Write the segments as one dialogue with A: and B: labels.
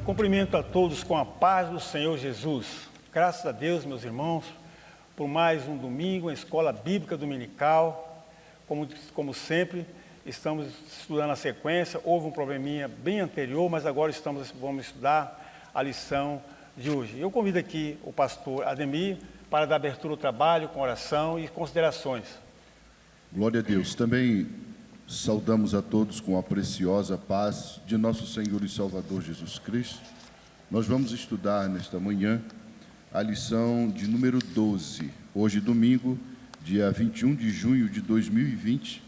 A: Cumprimento a todos com a paz do Senhor Jesus. Graças a Deus, meus irmãos, por mais um domingo em Escola Bíblica Dominical. Como sempre, estamos estudando a sequência. Houve um probleminha bem anterior, mas agora vamos estudar a lição de hoje. Eu convido aqui o pastor Ademir para dar abertura ao trabalho com oração e considerações.
B: Glória a Deus. Também saudamos a todos com a preciosa paz de nosso Senhor e Salvador Jesus Cristo. Nós vamos estudar nesta manhã a lição de número 12, hoje domingo, dia 21 de junho de 2020,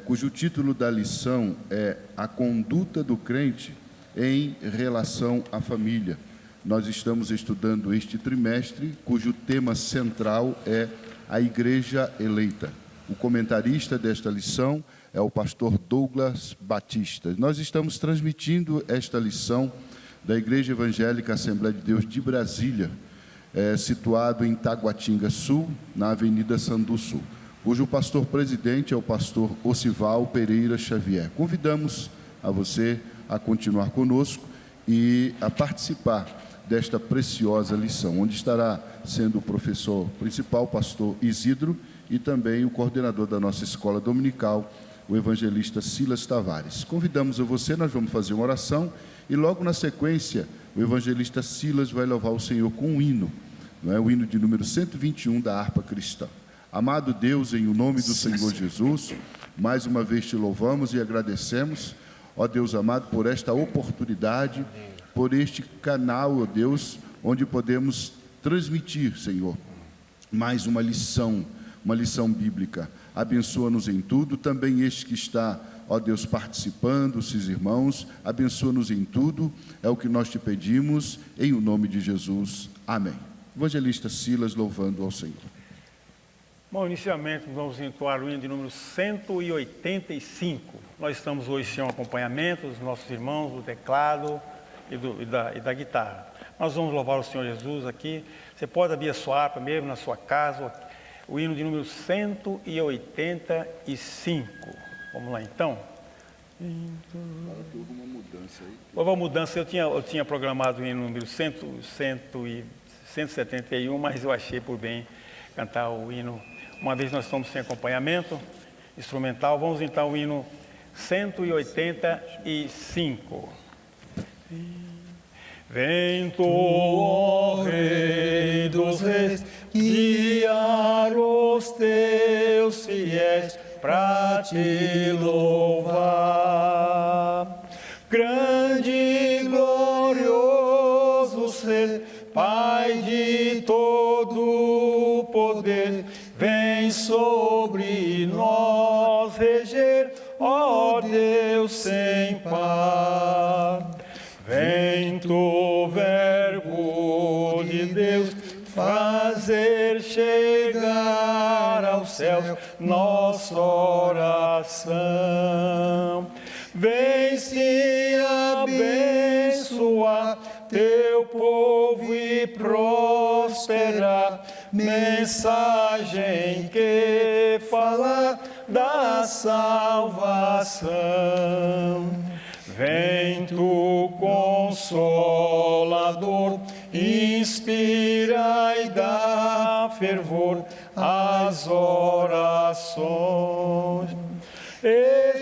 B: cujo título da lição é A Conduta do Crente em Relação à Família. Nós estamos estudando este trimestre, cujo tema central é a Igreja Eleita. O comentarista desta lição é o pastor Douglas Batista. Nós estamos transmitindo esta lição da Igreja Evangélica Assembleia de Deus de Brasília, situado em Taguatinga Sul, na Avenida Sandu Sul, cujo pastor presidente é o pastor Osival Pereira Xavier. Convidamos a você a continuar conosco e a participar desta preciosa lição, onde estará sendo o professor principal, pastor Isidro, e também o coordenador da nossa escola dominical, o evangelista Silas Tavares. Convidamos a você, nós vamos fazer uma oração e logo na sequência o evangelista Silas vai louvar o Senhor com um hino, o hino de número 121 da harpa cristã. Amado Deus, em o nome do Senhor Jesus, mais uma vez te louvamos e agradecemos, ó Deus amado, por esta oportunidade, por este canal, ó Deus, onde podemos transmitir, Senhor, mais uma lição bíblica. Abençoa-nos em tudo, também este que está, ó Deus, participando, esses irmãos, abençoa-nos em tudo, é o que nós te pedimos, em o nome de Jesus. Amém. Evangelista Silas, louvando ao Senhor.
A: Bom, inicialmente vamos entoar o hino de número 185. Nós estamos hoje sem um acompanhamento dos nossos irmãos, do teclado e da guitarra. Nós vamos louvar o Senhor Jesus aqui. Você pode abrir a sua harpa mesmo na sua casa, o hino de número 185. Vamos lá então.
B: Houve uma mudança aí.
A: Houve uma mudança, eu tinha programado o hino número 171, mas eu achei por bem cantar o hino. Uma vez nós estamos sem acompanhamento instrumental, vamos então ao hino 185. Vem tu, ó Rei dos Reis, guiar os teus fiéis pra te louvar. Grande e glorioso ser, Pai de todo poder, vem sobre nós reger, ó Deus sem par. Vem tu, Verbo de Deus, fazer chegar ao céu nossa oração. Vem se abençoar teu povo e prosperar, mensagem que fala da salvação. Vem tu, Consolador, inspira e dá fervor às orações.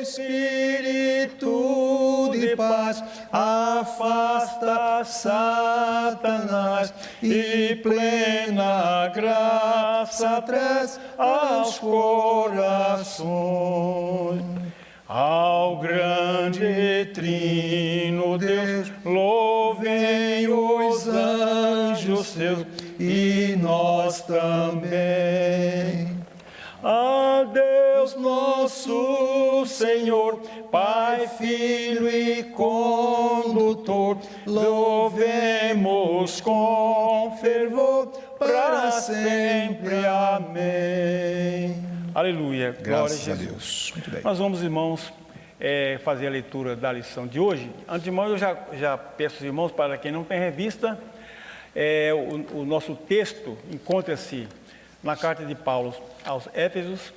A: Espírito de paz, afasta Satanás e plena graça traz aos corações. Ao grande trino Deus, louvem os anjos seus e nós também. A Deus nosso Senhor, Pai, Filho e Condutor, louvemos com fervor para sempre. Amém. Aleluia.
C: Graças a Deus. Muito bem.
A: Nós vamos, irmãos, fazer a leitura da lição de hoje. Antes de mais, eu já peço aos irmãos, para quem não tem revista, o nosso texto encontra-se na carta de Paulo aos Éfesos,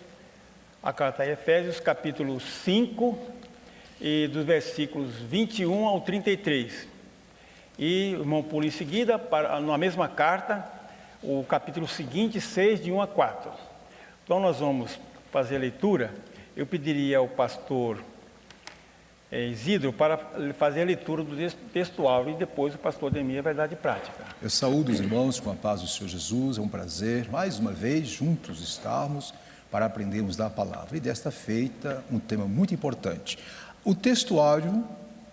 A: a carta a Efésios, capítulo 5, e dos versículos 21 ao 33. E o irmão pula em seguida, na mesma carta, o capítulo seguinte, 6, de 1 a 4. Então nós vamos fazer a leitura. Eu pediria ao pastor Isidro para fazer a leitura do textual e depois o pastor Ademir vai dar de prática.
C: Eu saúdo os irmãos com a paz do Senhor Jesus. É um prazer, mais uma vez, juntos estarmos para aprendermos da palavra. E desta feita, um tema muito importante. O textuário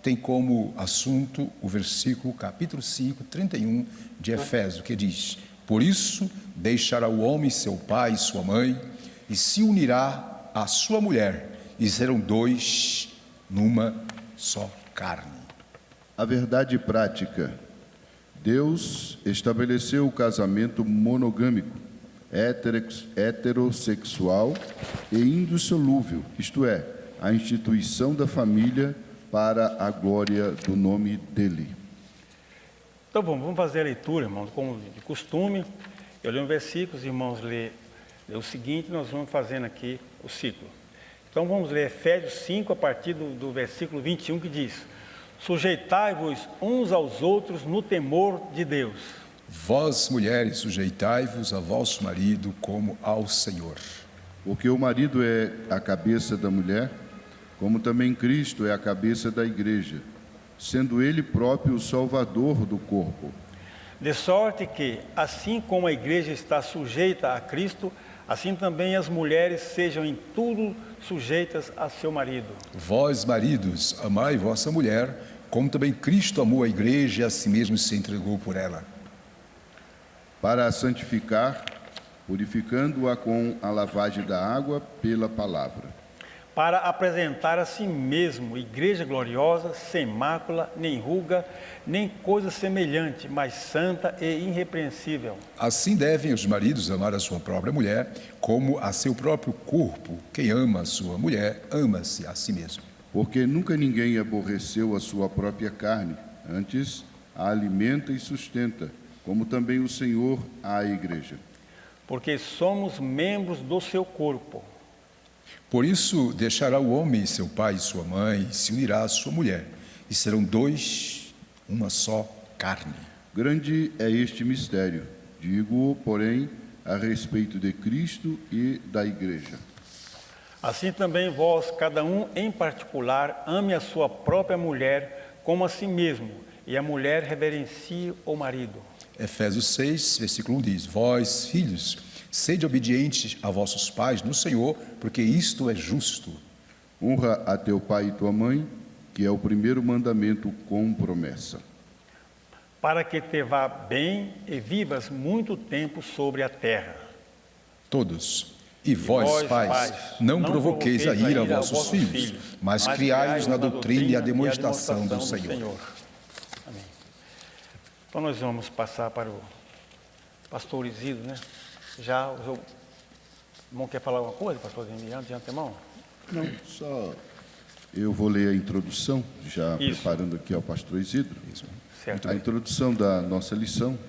C: tem como assunto o versículo, capítulo 5, 31 de Efésios, que diz: por isso, deixará o homem seu pai e sua mãe, e se unirá à sua mulher, e serão dois numa só carne.
B: A verdade prática. Deus estabeleceu o casamento monogâmico, heterossexual e indissolúvel, isto é, a instituição da família para a glória do nome dele.
A: Então vamos fazer a leitura, irmãos, como de costume. Eu leio um versículo, os irmãos lê o seguinte, nós vamos fazendo aqui o ciclo. Então vamos ler Efésios 5, a partir do versículo 21, que diz: sujeitai-vos uns aos outros no temor de Deus.
C: Vós, mulheres, sujeitai-vos a vosso marido como ao Senhor.
B: Porque o marido é a cabeça da mulher, como também Cristo é a cabeça da igreja, sendo ele próprio o salvador do corpo.
A: De sorte que, assim como a igreja está sujeita a Cristo, assim também as mulheres sejam em tudo sujeitas a seu marido.
C: Vós, maridos, amai vossa mulher, como também Cristo amou a igreja e a si mesmo se entregou por ela.
B: Para a santificar, purificando-a com a lavagem da água pela palavra.
A: Para apresentar a si mesmo igreja gloriosa, sem mácula, nem ruga, nem coisa semelhante, mas santa e irrepreensível.
C: Assim devem os maridos amar a sua própria mulher, como a seu próprio corpo. Quem ama a sua mulher, ama-se a si mesmo.
B: Porque nunca ninguém aborreceu a sua própria carne, antes a alimenta e sustenta, como também o Senhor à igreja.
A: Porque somos membros do seu corpo.
C: Por isso, deixará o homem seu pai e sua mãe, e se unirá à sua mulher, e serão dois, uma só carne.
B: Grande é este mistério, digo-o, porém, a respeito de Cristo e da igreja.
A: Assim também vós, cada um em particular, ame a sua própria mulher como a si mesmo, e a mulher reverencie o marido.
C: Efésios 6, versículo 1 diz: vós, filhos, sede obedientes a vossos pais no Senhor, porque isto é justo.
B: Honra a teu pai e tua mãe, que é o primeiro mandamento com promessa.
A: Para que te vá bem e vivas muito tempo sobre a terra.
C: Todos. E vós, pais, não provoqueis a ira a vossos filhos, mas criai-os na doutrina e a demonstração do Senhor.
A: Amém. Então nós vamos passar para o pastor Isidro, né? Já o irmão quer falar alguma coisa, pastor Ademir, de antemão?
B: Não, só eu vou ler a introdução, já preparando aqui ao pastor Isidro.
A: Certo.
B: A introdução da nossa lição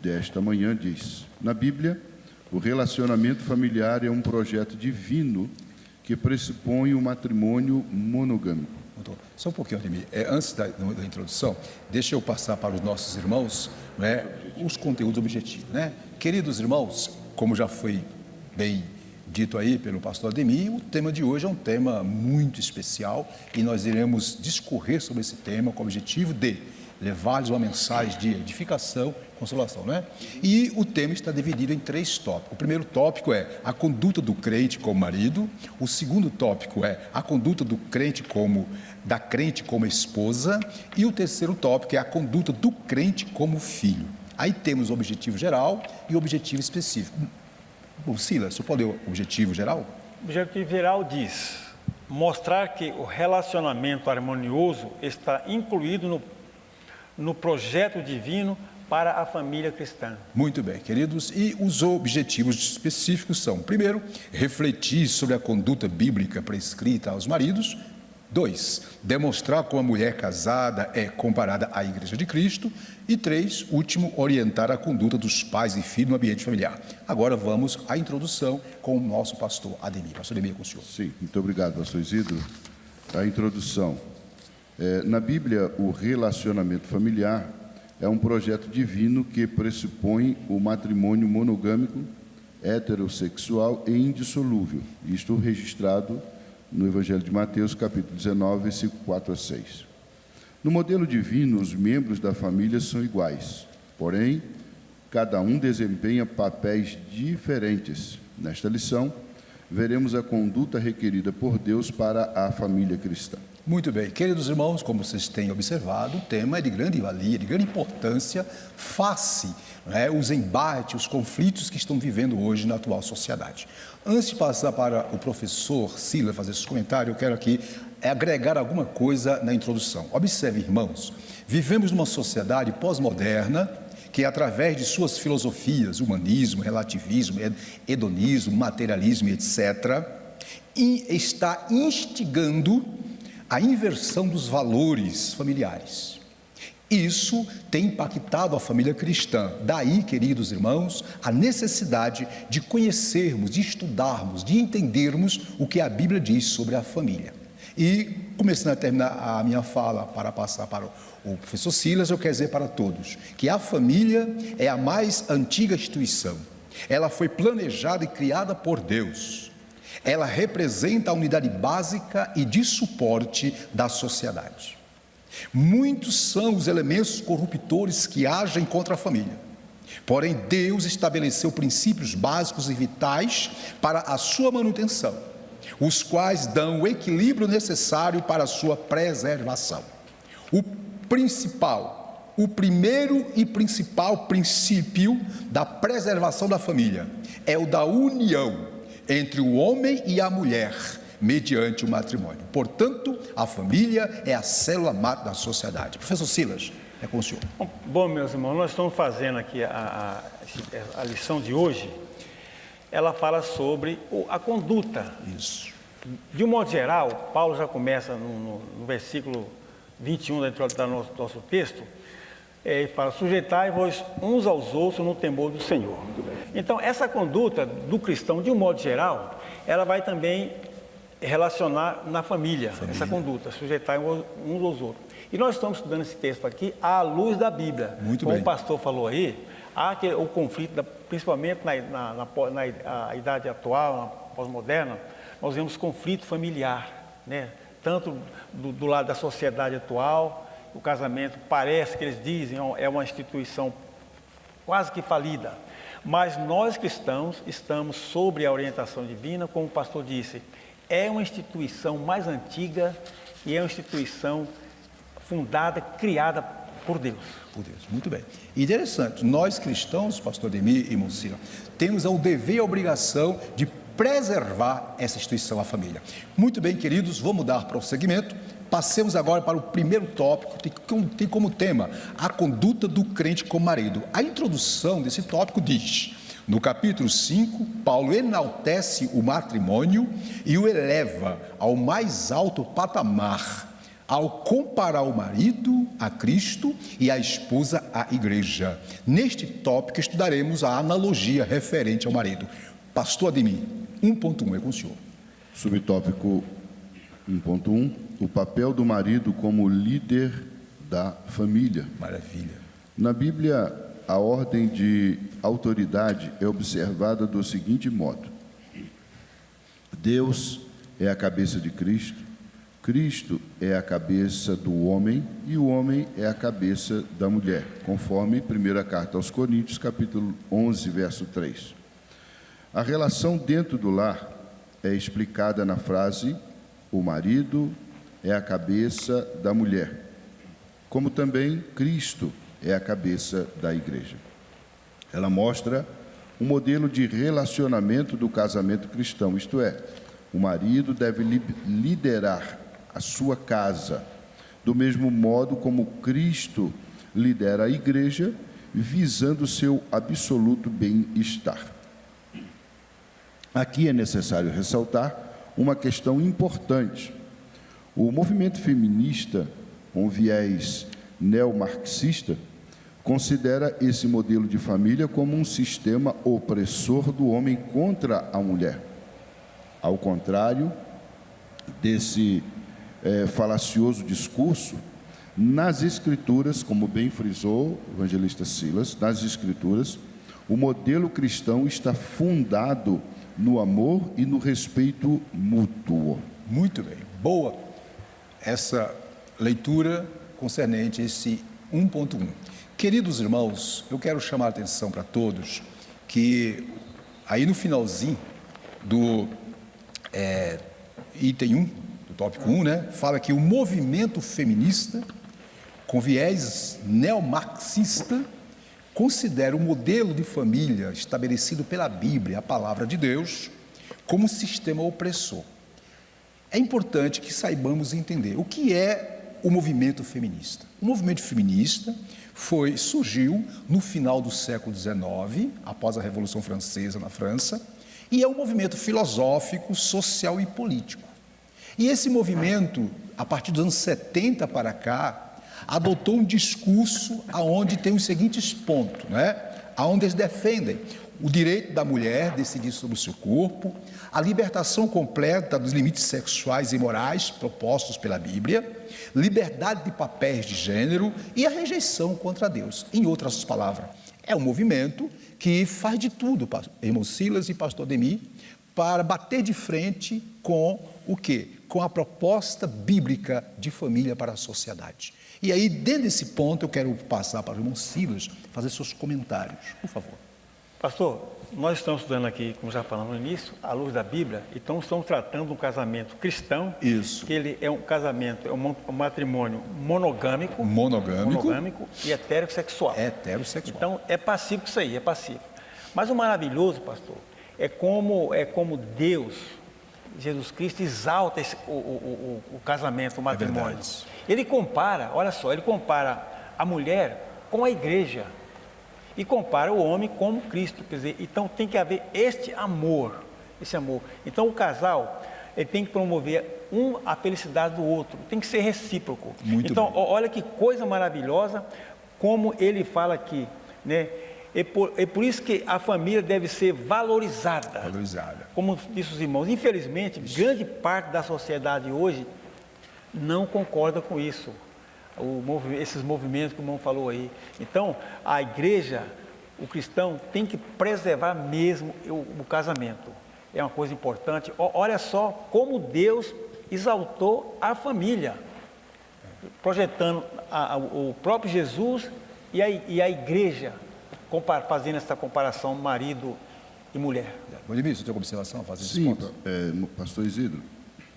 B: desta manhã diz: na Bíblia, o relacionamento familiar é um projeto divino que pressupõe um matrimônio monogâmico.
C: Só um pouquinho, Ademir. Antes da introdução, deixa eu passar para os nossos irmãos, os conteúdos objetivos. Queridos irmãos, como já foi bem dito aí pelo pastor Ademir, o tema de hoje é um tema muito especial e nós iremos discorrer sobre esse tema com o objetivo de levar-lhes uma mensagem de edificação, consolação, E o tema está dividido em 3 tópicos. O primeiro tópico é a conduta do crente como marido. O segundo tópico é a conduta da crente como esposa. E o terceiro tópico é a conduta do crente como filho. Aí temos o objetivo geral e o objetivo específico. Bom, Silas, você pode ler o objetivo geral?
A: O objetivo geral diz: mostrar que o relacionamento harmonioso está incluído no projeto divino para a família cristã.
C: Muito bem, queridos. E os objetivos específicos são: primeiro, refletir sobre a conduta bíblica prescrita aos maridos. 2, demonstrar como a mulher casada é comparada à Igreja de Cristo. E 3, último, orientar a conduta dos pais e filhos no ambiente familiar. Agora vamos à introdução com o nosso pastor Ademir. Pastor Ademir, com o senhor.
B: Sim, muito obrigado, pastor Isidro. A introdução. Na Bíblia, o relacionamento familiar é um projeto divino que pressupõe o matrimônio monogâmico, heterossexual e indissolúvel, isto registrado no Evangelho de Mateus, capítulo 19, versículo 4 a 6. No modelo divino, os membros da família são iguais, porém, cada um desempenha papéis diferentes. Nesta lição, veremos a conduta requerida por Deus para a família cristã.
C: Muito bem, queridos irmãos, como vocês têm observado, o tema é de grande valia, de grande importância, face os embates, os conflitos que estão vivendo hoje na atual sociedade. Antes de passar para o professor Silas fazer esse comentário, eu quero aqui agregar alguma coisa na introdução. Observe, irmãos, vivemos numa sociedade pós-moderna que, através de suas filosofias, humanismo, relativismo, hedonismo, materialismo, etc., está instigando a inversão dos valores familiares. Isso tem impactado a família cristã. Daí, queridos irmãos, a necessidade de conhecermos, de estudarmos, de entendermos o que a Bíblia diz sobre a família. E, começando a terminar a minha fala para passar para o professor Silas, eu quero dizer para todos que a família é a mais antiga instituição. Ela foi planejada e criada por Deus. Ela representa a unidade básica e de suporte da sociedade. Muitos são os elementos corruptores que agem contra a família. Porém, Deus estabeleceu princípios básicos e vitais para a sua manutenção, os quais dão o equilíbrio necessário para a sua preservação. O primeiro e principal princípio da preservação da família é o da união entre o homem e a mulher, mediante o matrimônio. Portanto, a família é a célula mata da sociedade. Professor Silas, é com o senhor.
A: Bom, meus irmãos, nós estamos fazendo aqui a lição de hoje. Ela fala sobre a conduta.
C: Isso.
A: De um modo geral, Paulo já começa no versículo 21 do nosso texto, ele fala: sujeitai-vos uns aos outros no temor do Senhor. Então, essa conduta do cristão, de um modo geral, ela vai também relacionar na família. Essa conduta, sujeitar uns aos outros. E nós estamos estudando esse texto aqui à luz da Bíblia.
C: Muito
A: Como
C: bem.
A: o pastor falou aí, há o conflito, principalmente na idade atual, na pós-moderna, nós vemos conflito familiar, né? Tanto do lado da sociedade atual. O casamento, parece que eles dizem, é uma instituição quase que falida. Mas nós cristãos estamos sob a orientação divina, como o pastor disse, é uma instituição mais antiga e é uma instituição fundada, criada por Deus.
C: Por Deus, muito bem. Interessante, nós cristãos, pastor Ademir e Monsila, temos o dever e a obrigação de preservar essa instituição, a família. Muito bem, queridos, vamos dar prosseguimento. Passemos agora para o primeiro tópico, tem como tema a conduta do crente com o marido. A introdução desse tópico diz: no capítulo 5, Paulo enaltece o matrimônio e o eleva ao mais alto patamar, ao comparar o marido a Cristo e a esposa à igreja. Neste tópico estudaremos a analogia referente ao marido. Pastor Ademir, 1.1 é com o senhor.
B: Subtópico 1.1, o papel do marido como líder da família.
C: Maravilha.
B: Na Bíblia, a ordem de autoridade é observada do seguinte modo: Deus é a cabeça de Cristo, Cristo é a cabeça do homem e o homem é a cabeça da mulher, conforme 1ª Carta aos Coríntios, capítulo 11, verso 3. A relação dentro do lar é explicada na frase: o marido é a cabeça da mulher, como também Cristo é a cabeça da igreja. Ela mostra um modelo de relacionamento do casamento cristão, isto é, o marido deve liderar a sua casa, do mesmo modo como Cristo lidera a igreja, visando seu absoluto bem-estar. Aqui é necessário ressaltar uma questão importante. O movimento feminista, com viés neomarxista, considera esse modelo de família como um sistema opressor do homem contra a mulher. Ao contrário desse falacioso discurso, Nas Escrituras, como bem frisou o evangelista Silas, nas Escrituras, o modelo cristão está fundado no amor e no respeito mútuo.
C: Muito bem, boa essa leitura concernente esse 1.1. Queridos irmãos, eu quero chamar a atenção para todos que aí no finalzinho do item 1, do tópico 1, né, fala que o movimento feminista com viés neomarxista considera o modelo de família estabelecido pela Bíblia, a palavra de Deus, como um sistema opressor. É importante que saibamos entender o que é o movimento feminista. O movimento feminista surgiu no final do século XIX, após a Revolução Francesa na França, e é um movimento filosófico, social e político. E esse movimento, a partir dos anos 70 para cá, adotou um discurso aonde tem os seguintes pontos, né? Aonde eles defendem o direito da mulher decidir sobre o seu corpo, a libertação completa dos limites sexuais e morais propostos pela Bíblia, liberdade de papéis de gênero e a rejeição contra Deus. Em outras palavras, é um movimento que faz de tudo, irmão Silas e pastor Ademir, para bater de frente com o quê? Com a proposta bíblica de família para a sociedade. E aí, dentro desse ponto, eu quero passar para o irmão Silas fazer seus comentários, por favor.
A: Pastor, nós estamos estudando aqui, como já falamos no início, à luz da Bíblia, então estamos tratando de um casamento cristão.
C: Isso.
A: Que ele é um casamento, é um matrimônio monogâmico e heterossexual.
C: Heterossexual.
A: Então, é pacífico isso aí, é pacífico. Mas o maravilhoso, pastor, é como Deus, Jesus Cristo, exalta o casamento, o matrimônio. Ele compara, olha só, ele compara a mulher com a igreja. E compara o homem como Cristo, quer dizer, então tem que haver esse amor. Então o casal, ele tem que promover a felicidade do outro, tem que ser recíproco.
C: Muito
A: então,
C: bem.
A: Olha que coisa maravilhosa, como ele fala aqui, né? É por isso que a família deve ser valorizada. Como disse os irmãos, infelizmente, grande parte da sociedade hoje não concorda com isso. Esses movimentos que o irmão falou aí. Então, a igreja, o cristão, tem que preservar mesmo o casamento. É uma coisa importante. Olha só como Deus exaltou a família, projetando o próprio Jesus e a igreja, fazendo essa comparação marido e mulher.
C: Ademir, você tem uma observação a fazer?
B: Sim, pastor Isidro,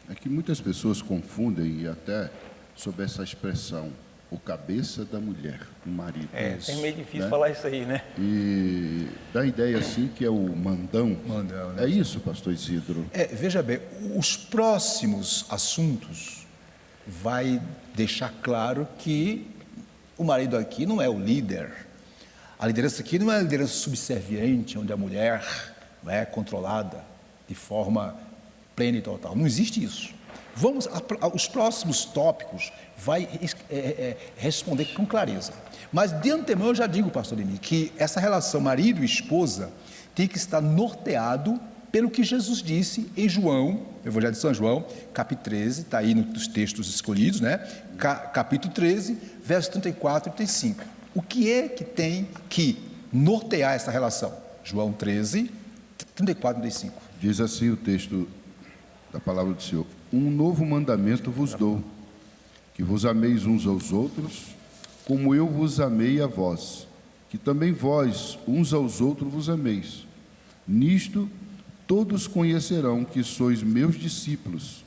B: é que muitas pessoas confundem e até sobre essa expressão, o cabeça da mulher, o marido.
A: É meio difícil, né? Falar isso aí, né?
B: E dá a ideia assim que é o mandão.
C: Né?
B: É isso, pastor Isidro?
C: Veja bem, os próximos assuntos vai deixar claro que o marido aqui não é o líder. A liderança aqui não é a liderança subserviente, onde a mulher é controlada de forma plena e total. Não existe isso. Os próximos tópicos vai responder com clareza. Mas de antemão eu já digo, pastor Ademir, que essa relação marido e esposa tem que estar norteado pelo que Jesus disse em João, Evangelho de São João, capítulo 13, está aí nos textos escolhidos, né? Capítulo 13, versos 34 e 35. O que é que tem que nortear essa relação? João 13, 34 e 35.
B: Diz assim o texto da palavra do Senhor: um novo mandamento vos dou, que vos ameis uns aos outros, como eu vos amei a vós, que também vós uns aos outros vos ameis. Nisto todos conhecerão que sois meus discípulos,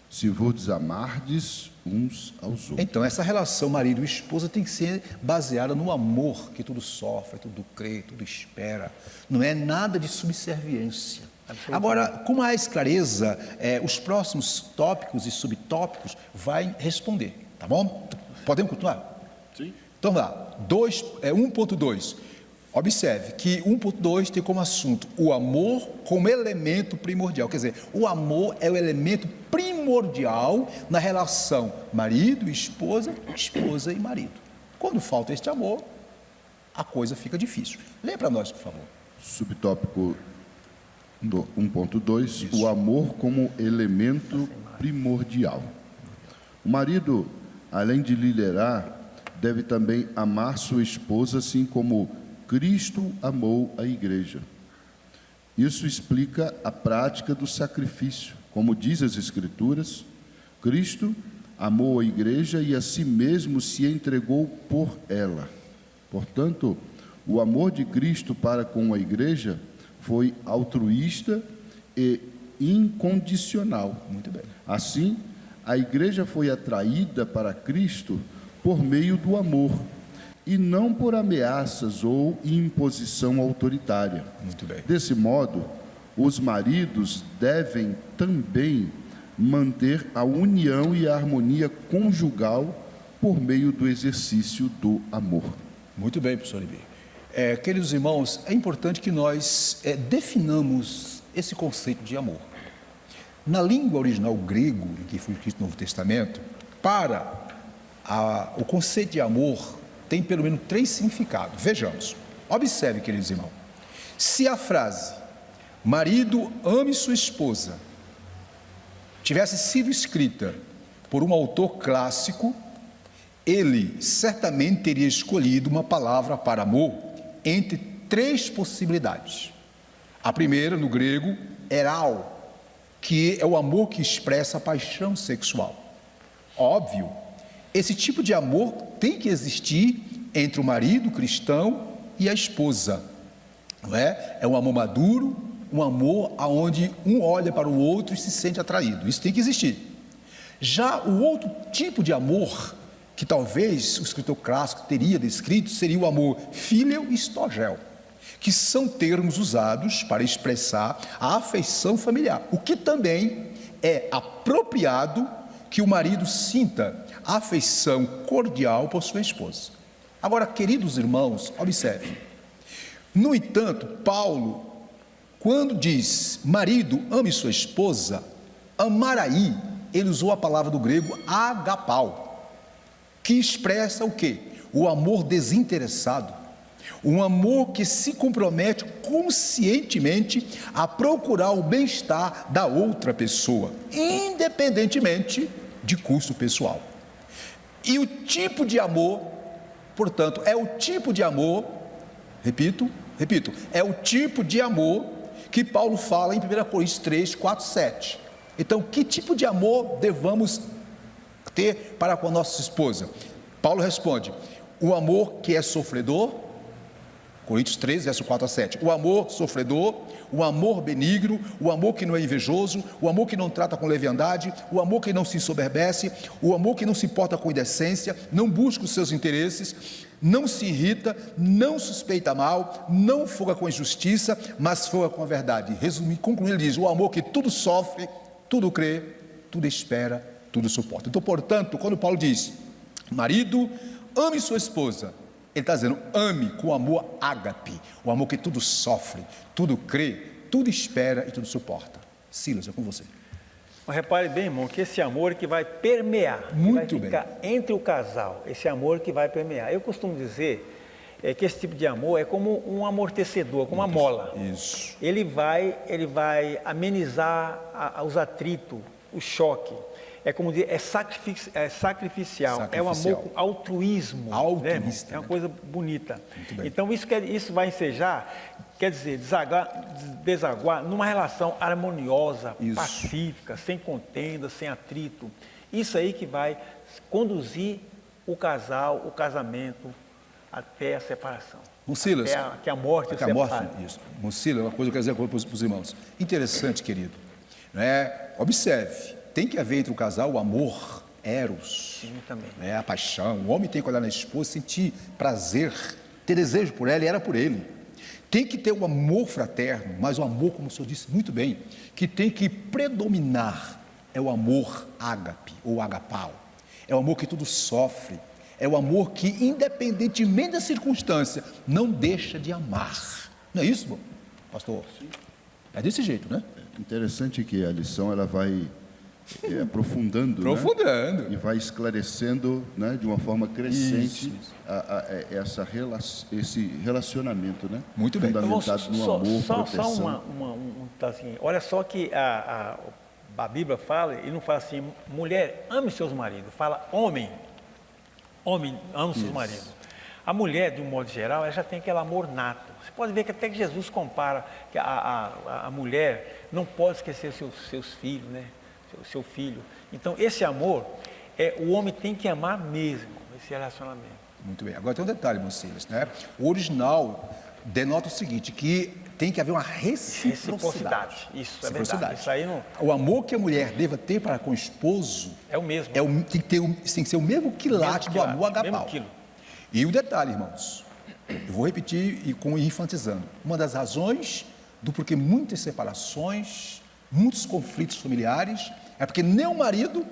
B: se vos amardes uns aos outros.
C: Então, essa relação marido e esposa tem que ser baseada no amor, que tudo sofre, tudo crê, tudo espera. Não é nada de subserviência. Agora, com mais clareza, os próximos tópicos e subtópicos vai responder, tá bom? Podemos continuar?
B: Sim.
C: Então, vamos lá. 1.2. Observe que 1.2 tem como assunto o amor como elemento primordial. Quer dizer, o amor é o elemento primordial na relação marido e esposa, esposa e marido. Quando falta este amor, a coisa fica difícil. Lê para nós, por favor.
B: Subtópico 1.2, o amor como elemento primordial. O marido além de liderar, deve também amar sua esposa, assim como Cristo amou a igreja. Isso explica a prática do sacrifício. Como diz as Escrituras, Cristo amou a igreja e a si mesmo se entregou por ela. Portanto, o amor de Cristo para com a igreja foi altruísta e incondicional.
C: Muito bem.
B: Assim, a igreja foi atraída para Cristo por meio do amor, e não por ameaças ou imposição autoritária.
C: Muito bem.
B: Desse modo, os maridos devem também manter a união e a harmonia conjugal por meio do exercício do amor.
C: Muito bem, professor Libi. Queridos irmãos, é importante que nós definamos esse conceito de amor. Na língua original grego, em que foi escrito o Novo Testamento, o conceito de amor tem pelo menos 3 significados. Vejamos, observe, queridos irmãos. Se a frase, marido ame sua esposa, tivesse sido escrita por um autor clássico, ele certamente teria escolhido uma palavra para amor entre 3 possibilidades. A primeira, no grego, eral, que é o amor que expressa a paixão sexual. Óbvio, esse tipo de amor tem que existir entre o marido cristão e a esposa, não é? É um amor maduro, um amor onde um olha para o outro e se sente atraído. Isso tem que existir. Já o outro tipo de amor, que talvez o escritor clássico teria descrito, seria o amor filial e storgel, que são termos usados para expressar a afeição familiar, o que também é apropriado que o marido sinta a afeição cordial por sua esposa. Agora, queridos irmãos, observem. No entanto, Paulo, quando diz marido ame sua esposa, amar aí, ele usou a palavra do grego agapau, que expressa o quê? O amor desinteressado, um amor que se compromete conscientemente a procurar o bem-estar da outra pessoa, independentemente de custo pessoal. E o tipo de amor, portanto, é o tipo de amor, repito, é o tipo de amor que Paulo fala em 1 Coríntios 3, 4, 7. Então, que tipo de amor devamos ter para com a nossa esposa? Paulo responde, o amor que é sofredor, Coríntios 3, verso 4 a 7. O amor sofredor, o amor benigno, o amor que não é invejoso, o amor que não trata com leviandade, o amor que não se ensoberbece, o amor que não se porta com indecência, não busca os seus interesses, não se irrita, não suspeita mal, não foga com injustiça, mas foga com a verdade. Resumindo, concluindo, ele diz, o amor que tudo sofre, tudo crê, tudo espera, tudo suporta. Então, portanto, quando Paulo diz, marido, ame sua esposa, ele está dizendo, ame com amor ágape, o amor que tudo sofre, tudo crê, tudo espera e tudo suporta. Silas, é com você.
A: Mas repare bem, irmão, que esse amor que vai permear,
C: Muito
A: que vai ficar entre o casal, esse amor que vai permear. Eu costumo dizer que esse tipo de amor é como um amortecedor, como uma mola.
C: Isso.
A: Ele vai amenizar os atritos, o choque. É como dizer, é sacrificial, é um amor com altruísmo.
C: Altruísta,
A: né? É uma coisa bonita.
C: bem.
A: Então isso vai ensejar, quer dizer, desaguar numa relação harmoniosa,
C: Isso.
A: pacífica, sem contenda, sem atrito. Isso aí que vai conduzir o casal, o casamento, até a separação.
C: Silas,
A: Até que a morte
C: até a morte,
A: separe.
C: isso. Silas, uma coisa que eu quero dizer para os irmãos. Interessante, querido. Observe. Tem que haver entre o casal o amor, eros,
A: Sim, também.
C: A paixão. O homem tem que olhar na esposa, sentir prazer, ter desejo por ela e era por ele. Tem que ter o amor fraterno, mas o amor, como o senhor disse muito bem, que tem que predominar é o amor ágape ou agapau. É o amor que tudo sofre. É o amor que, independentemente da circunstância, não deixa de amar. Não é isso, pastor? É desse jeito, né?
B: Interessante que a lição ela vai aprofundando,
C: Aprofundando.
B: né? E vai esclarecendo, né, de uma forma crescente esse relacionamento, né?
C: Muito bem.
B: Fundamentado no amor, proteção.
A: Só assim, olha só que a Bíblia fala, e não fala assim, mulher, ame seus maridos, fala homem, Homem ama os seus maridos. A mulher, de um modo geral, ela já tem aquele amor nato. Você pode ver que até que Jesus compara que a mulher não pode esquecer seus filhos, né? Seu filho. Então, esse amor, o homem tem que amar mesmo, esse relacionamento.
C: Muito bem. Agora tem um detalhe, irmão Silas, né? O original denota o seguinte, que tem que haver uma reciprocidade.
A: Isso, é verdade. Isso aí não...
C: O amor que a mulher deva ter para com o esposo
A: é o mesmo.
C: Tem que ser o mesmo quilate do amor agapau. E o detalhe, irmãos, eu vou repetir e enfatizando. Uma das razões do porquê muitas separações, muitos conflitos familiares, é porque nem o marido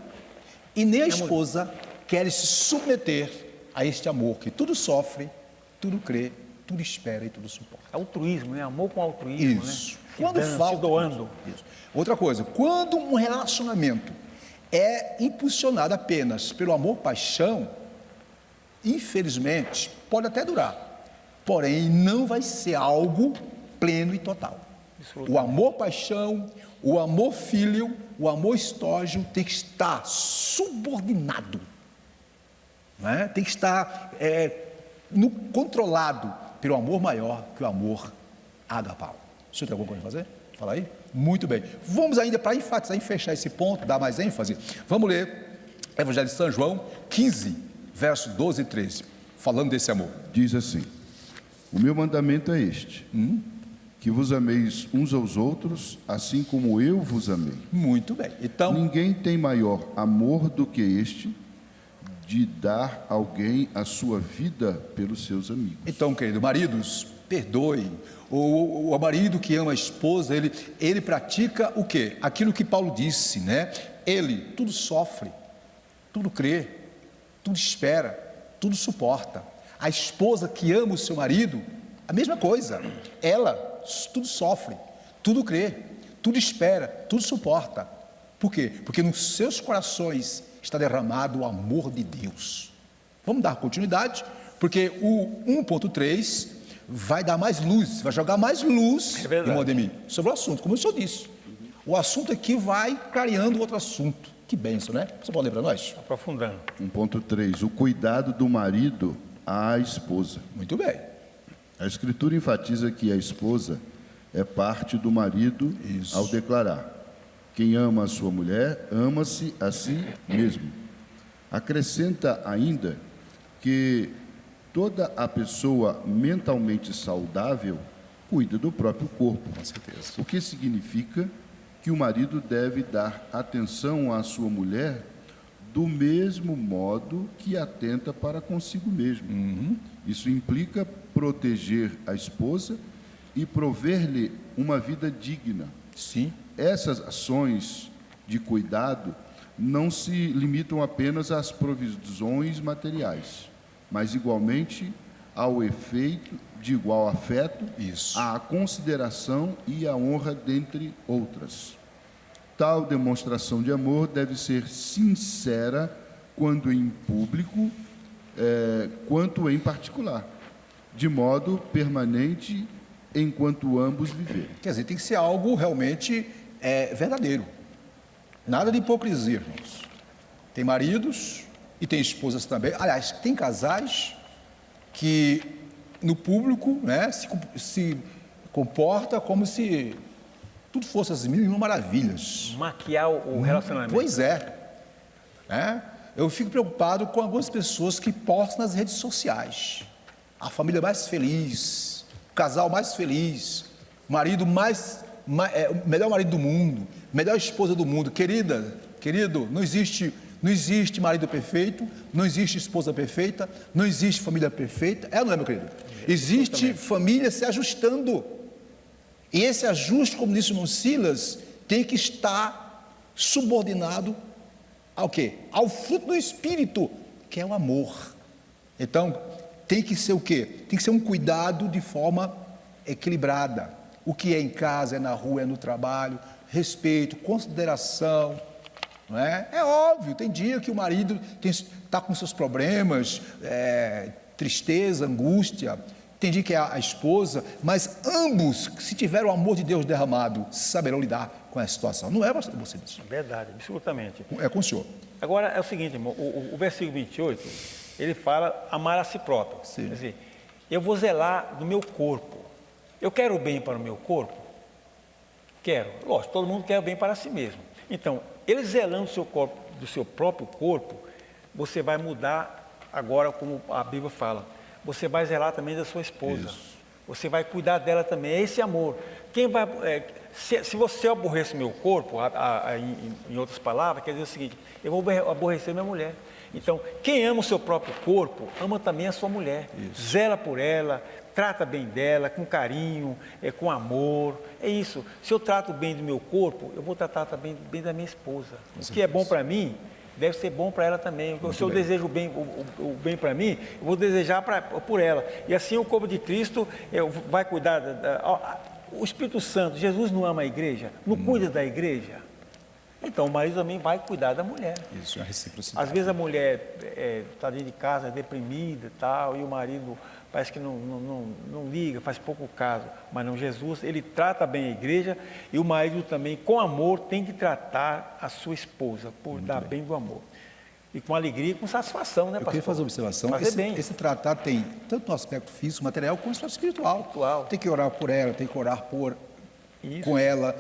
C: e nem a esposa querem se submeter a este amor que tudo sofre, tudo crê, tudo espera e tudo suporta.
A: Altruísmo, né? Amor com altruísmo,
C: isso.
A: Né?
C: Quando falta,
A: se doando.
C: Isso. Outra coisa, quando um relacionamento é impulsionado apenas pelo amor-paixão, infelizmente, pode até durar, porém não vai ser algo pleno e total. O amor-paixão, o amor-filho, o amor-estógio tem que estar subordinado, não é? Tem que estar controlado pelo amor maior que o amor agapau. O senhor tem alguma coisa a fazer? Fala aí. Muito bem. Vamos ainda, para enfatizar e fechar esse ponto, dar mais ênfase, vamos ler Evangelho de São João 15, verso 12 e 13, falando desse amor.
B: Diz assim: o meu mandamento é este, que vos ameis uns aos outros, assim como eu vos amei.
C: Muito bem. Então,
B: ninguém tem maior amor do que este, de dar alguém a sua vida pelos seus amigos.
C: Então, querido, maridos, perdoem. O marido que ama a esposa, ele pratica o quê? Aquilo que Paulo disse, né? Ele tudo sofre, tudo crê, tudo espera, tudo suporta. A esposa que ama o seu marido, a mesma coisa. Ela tudo sofre, tudo crê, tudo espera, tudo suporta. Por quê? Porque nos seus corações está derramado o amor de Deus. Vamos dar continuidade, porque o 1.3 vai dar mais luz, vai jogar mais luz, irmão Ademir, sobre o assunto, como o senhor disse. O assunto aqui vai clareando outro assunto. Que bênção, né? Você pode ler para nós?
A: Aprofundando.
B: 1.3, o cuidado do marido à esposa.
C: Muito bem.
B: A Escritura enfatiza que a esposa é parte do marido. Isso. Ao declarar: quem ama a sua mulher, ama-se a si mesmo. Acrescenta ainda que toda a pessoa mentalmente saudável cuida do próprio corpo.
C: Com certeza.
B: O que significa que o marido deve dar atenção à sua mulher do mesmo modo que atenta para consigo mesmo. Isso implica proteger a esposa e prover-lhe uma vida digna.
C: Sim.
B: Essas ações de cuidado não se limitam apenas às provisões materiais, mas igualmente ao efeito de igual afeto, à consideração e à honra, dentre outras. Tal demonstração de amor deve ser sincera quando em público, quanto em particular, de modo permanente enquanto ambos viverem.
C: Quer dizer, tem que ser algo realmente verdadeiro. Nada de hipocrisia, irmãos. Tem maridos e tem esposas também. Aliás, tem casais que no público, né, se comporta como se tudo fosse as mil e uma maravilhas.
A: Maquiar o relacionamento.
C: Pois é. Eu fico preocupado com algumas pessoas que postam nas redes sociais. A família mais feliz, o casal mais feliz, o marido o melhor marido do mundo, melhor esposa do mundo. Querido, não existe marido perfeito, não existe esposa perfeita, não existe família perfeita. É ou não é, meu querido? Existe família se ajustando. E esse ajuste, como disse o irmão Silas, tem que estar subordinado ao quê? Ao fruto do Espírito, que é o amor. Então, tem que ser o quê? Tem que ser um cuidado de forma equilibrada. O que é em casa, é na rua, é no trabalho, respeito, consideração. Não é? É óbvio, tem dia que o marido está com seus problemas, tristeza, angústia, tem dia que é a esposa, mas ambos, se tiver o amor de Deus derramado, saberão lidar com essa situação. Não é, pastor, você disse?
A: Verdade, absolutamente.
C: É com o senhor.
A: Agora, é o seguinte, irmão, o versículo 28, ele fala amar a si próprio.
C: Sim.
A: Quer dizer, eu vou zelar do meu corpo. Eu quero o bem para o meu corpo? Quero. Lógico, todo mundo quer o bem para si mesmo. Então, ele zelando do seu próprio corpo, você vai mudar agora, como a Bíblia fala, você vai zelar também da sua esposa.
B: Isso.
A: Você vai cuidar dela também, é esse amor. Quem vai, se você aborrece o meu corpo, em outras palavras, quer dizer o seguinte, eu vou aborrecer minha mulher. Então, quem ama o seu próprio corpo, ama também a sua mulher. Isso. Zela por ela, trata bem dela, com carinho, com amor. É isso. Se eu trato bem do meu corpo, eu vou tratar também bem da minha esposa. O que é bom para mim, deve ser bom para ela também. Se eu desejo o bem para mim, eu vou desejar por ela. E assim o corpo de Cristo vai cuidar. O Espírito Santo, Jesus não ama a igreja? Não cuida da igreja? Então o marido também vai cuidar da mulher.
C: Isso, é a reciprocidade.
A: Às vezes a mulher está dentro de casa, deprimida e tal, e o marido parece que não liga, faz pouco caso. Mas não, Jesus, ele trata bem a igreja, e o marido também, com amor, tem que tratar a sua esposa, por dar bem do amor. E com alegria e com satisfação, né, pastor?
C: Eu queria fazer uma observação. Esse tratar tem tanto no aspecto físico, material, como no aspecto espiritual. Tem que orar por ela, tem que orar com ela,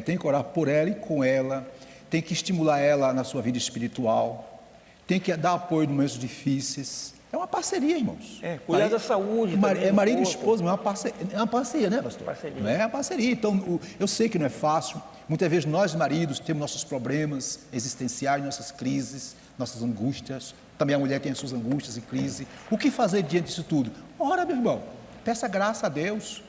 C: tem que orar por ela e com ela, tem que estimular ela na sua vida espiritual, tem que dar apoio nos momentos difíceis. É uma parceria, irmãos.
A: Cuidar da saúde.
C: Marido e esposa, é uma parceria, né, pastor?
A: Parceria.
C: Não é uma parceria. Então, eu sei que não é fácil. Muitas vezes nós, maridos, temos nossos problemas existenciais, nossas crises, nossas angústias. Também a mulher tem as suas angústias e crises. O que fazer diante disso tudo? Ora, meu irmão, peça graça a Deus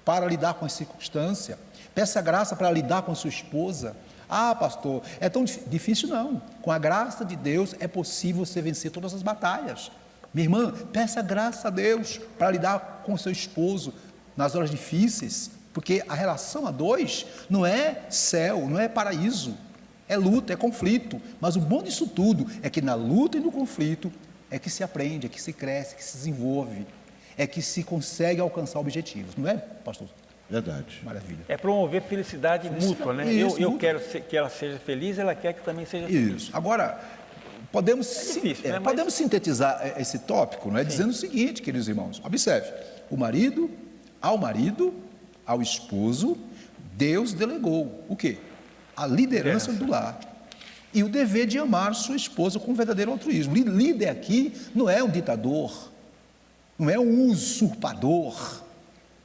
C: para lidar com a circunstância. Peça graça para lidar com a sua esposa. Ah, pastor, é tão difícil? Não. Com a graça de Deus é possível você vencer todas as batalhas. Minha irmã, peça graça a Deus para lidar com o seu esposo nas horas difíceis, porque a relação a dois não é céu, não é paraíso, é luta, é conflito. Mas o bom disso tudo é que na luta e no conflito é que se aprende, é que se cresce, é que se desenvolve, é que se consegue alcançar objetivos, não é, pastor?
B: Verdade.
C: Maravilha.
A: É promover felicidade mútua, né?
C: Isso,
A: eu
C: mútua.
A: quero que ela seja feliz, ela quer que também seja feliz.
C: Isso. Agora, podemos sintetizar esse tópico, não é? Dizendo o seguinte, queridos irmãos, observe, ao marido, ao esposo, Deus delegou o quê? A liderança do lar e o dever de amar sua esposa com verdadeiro altruísmo. Líder aqui não é um ditador, não é um usurpador.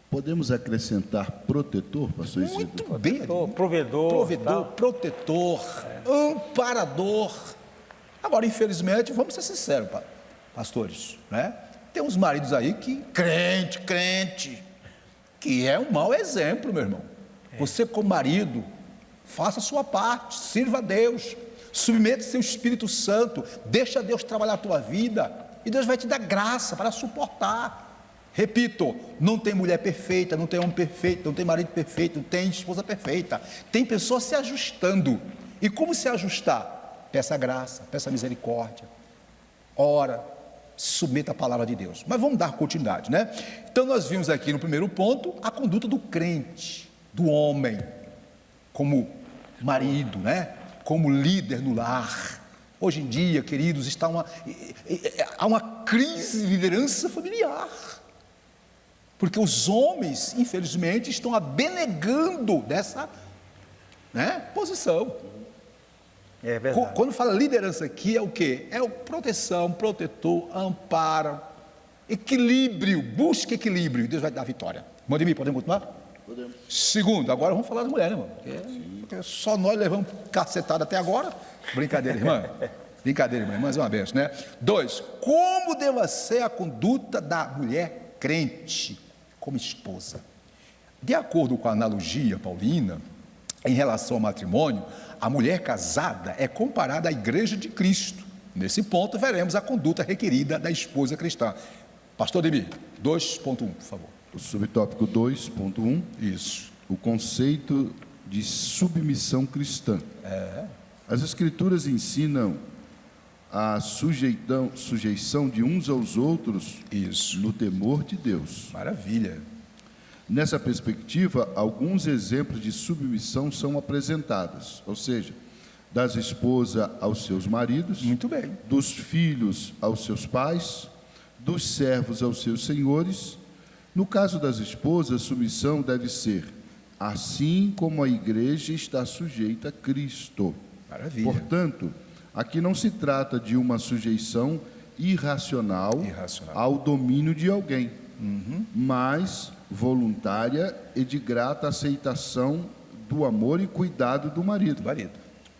B: Podemos acrescentar protetor, pastor Isidro?
C: Muito bem.
A: Provedor,
C: protetor, amparador. Agora, infelizmente, vamos ser sinceros, pastores, né? Tem uns maridos aí que, crente, que é um mau exemplo, meu irmão. Você, como marido, faça a sua parte, sirva a Deus, submeta-se ao Espírito Santo, deixa Deus trabalhar a tua vida, e Deus vai te dar graça para suportar. Repito, não tem mulher perfeita, não tem homem perfeito, não tem marido perfeito, não tem esposa perfeita. Tem pessoas se ajustando. E como se ajustar? Peça graça, peça misericórdia. Ora, se submeta à palavra de Deus. Mas vamos dar continuidade, né? Então nós vimos aqui no primeiro ponto a conduta do crente, do homem, como marido, né? Como líder no lar. Hoje em dia, queridos, há uma crise de liderança familiar. Porque os homens, infelizmente, estão abnegando dessa, posição.
A: É verdade.
C: Quando fala liderança aqui, é o quê? É o proteção, protetor, amparo, equilíbrio, busca equilíbrio, e Deus vai dar vitória. Mandemir, podemos continuar?
B: Podemos.
C: Segundo, agora vamos falar da mulher, né, irmão? Porque só nós levamos cacetada até agora. Brincadeira, irmã. Brincadeira, irmã, mas é uma benção, né? 2, como deve ser a conduta da mulher crente como esposa? De acordo com a analogia paulina, em relação ao matrimônio, a mulher casada é comparada à igreja de Cristo. Nesse ponto, veremos a conduta requerida da esposa cristã. Pastor Demir, 2.1, por favor.
B: O subtópico 2.1.
C: Isso.
B: O conceito de submissão cristã. As Escrituras ensinam a sujeição de uns aos outros.
C: Isso.
B: No temor de Deus.
C: Maravilha.
B: Nessa perspectiva, alguns exemplos de submissão são apresentados, ou seja, das esposas aos seus maridos,
C: Muito bem.
B: dos filhos aos seus pais, dos servos aos seus senhores. No caso das esposas, a submissão deve ser assim como a igreja está sujeita a Cristo.
C: Maravilha.
B: Portanto, aqui não se trata de uma sujeição irracional. Ao domínio de alguém, mas voluntária e de grata aceitação do amor e cuidado do marido.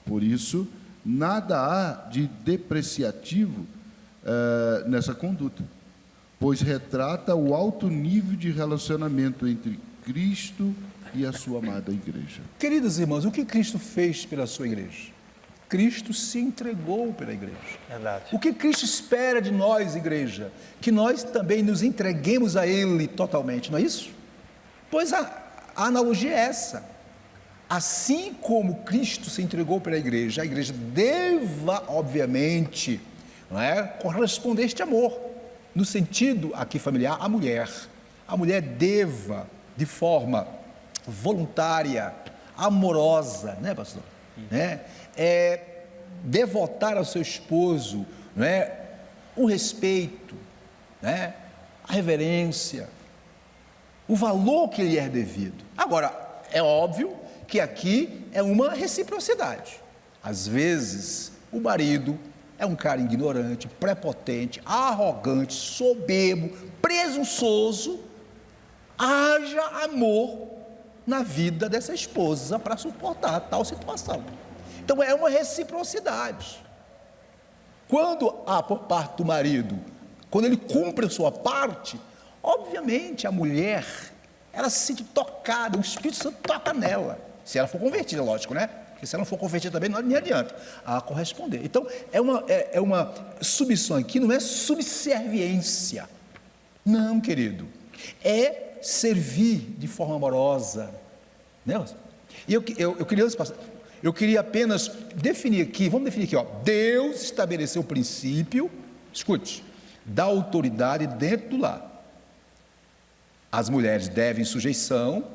B: Por isso, nada há de depreciativo nessa conduta, pois retrata o alto nível de relacionamento entre Cristo e a sua amada igreja.
C: Queridos irmãos, o que Cristo fez pela sua igreja? Cristo se entregou pela igreja.
A: Verdade.
C: O que Cristo espera de nós, igreja? Que nós também nos entreguemos a Ele totalmente, não é isso? Pois a analogia é essa. Assim como Cristo se entregou pela igreja, a igreja deva, obviamente, não é, corresponder a este amor. No sentido aqui familiar, a mulher deva, de forma voluntária, amorosa, né, pastor? Né? Devotar ao seu esposo, né, o respeito, né, a reverência, o valor que lhe é devido. Agora, é óbvio que aqui é uma reciprocidade. Às vezes, o marido é um cara ignorante, prepotente, arrogante, soberbo, presunçoso. Haja amor na vida dessa esposa para suportar tal situação. Então é uma reciprocidade. Quando há por parte do marido, quando ele cumpre a sua parte, obviamente a mulher, ela se sente tocada, o Espírito Santo toca nela, se ela for convertida, lógico, né? Porque se ela não for convertida também, não adianta a corresponder. Então é uma submissão aqui, não é subserviência, não, querido, é servir de forma amorosa, né? E eu queria apenas definir aqui, vamos definir aqui, ó. Deus estabeleceu o princípio, escute, da autoridade dentro do lar. As mulheres devem sujeição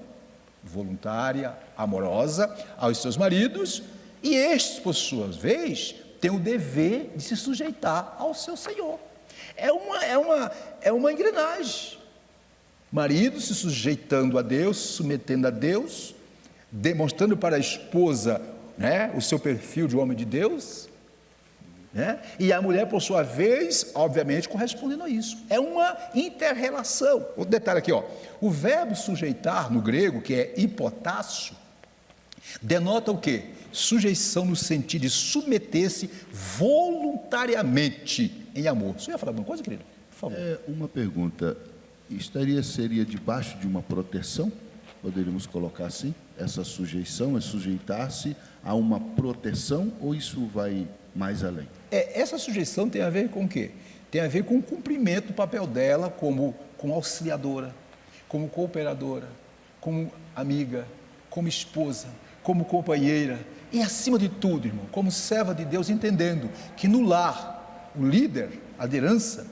C: voluntária, amorosa aos seus maridos, e estes, por sua vez, têm o dever de se sujeitar ao seu Senhor. É uma engrenagem. Marido se sujeitando a Deus, se submetendo a Deus, demonstrando para a esposa, né, o seu perfil de homem de Deus, né, e a mulher, por sua vez, obviamente, correspondendo a isso. É uma inter-relação. Outro detalhe aqui, ó, o verbo sujeitar no grego, que é hipotássio, denota o quê? Sujeição no sentido de submeter-se voluntariamente em amor. Você ia falar alguma coisa, querido? Por favor.
B: Uma pergunta, seria debaixo de uma proteção? Poderíamos colocar assim? Essa sujeição é sujeitar-se a uma proteção, ou isso vai mais além?
C: Essa sujeição tem a ver com o quê? Tem a ver com o cumprimento do papel dela como auxiliadora, como cooperadora, como amiga, como esposa, como companheira e, acima de tudo, irmão, como serva de Deus, entendendo que no lar, o líder, a liderança,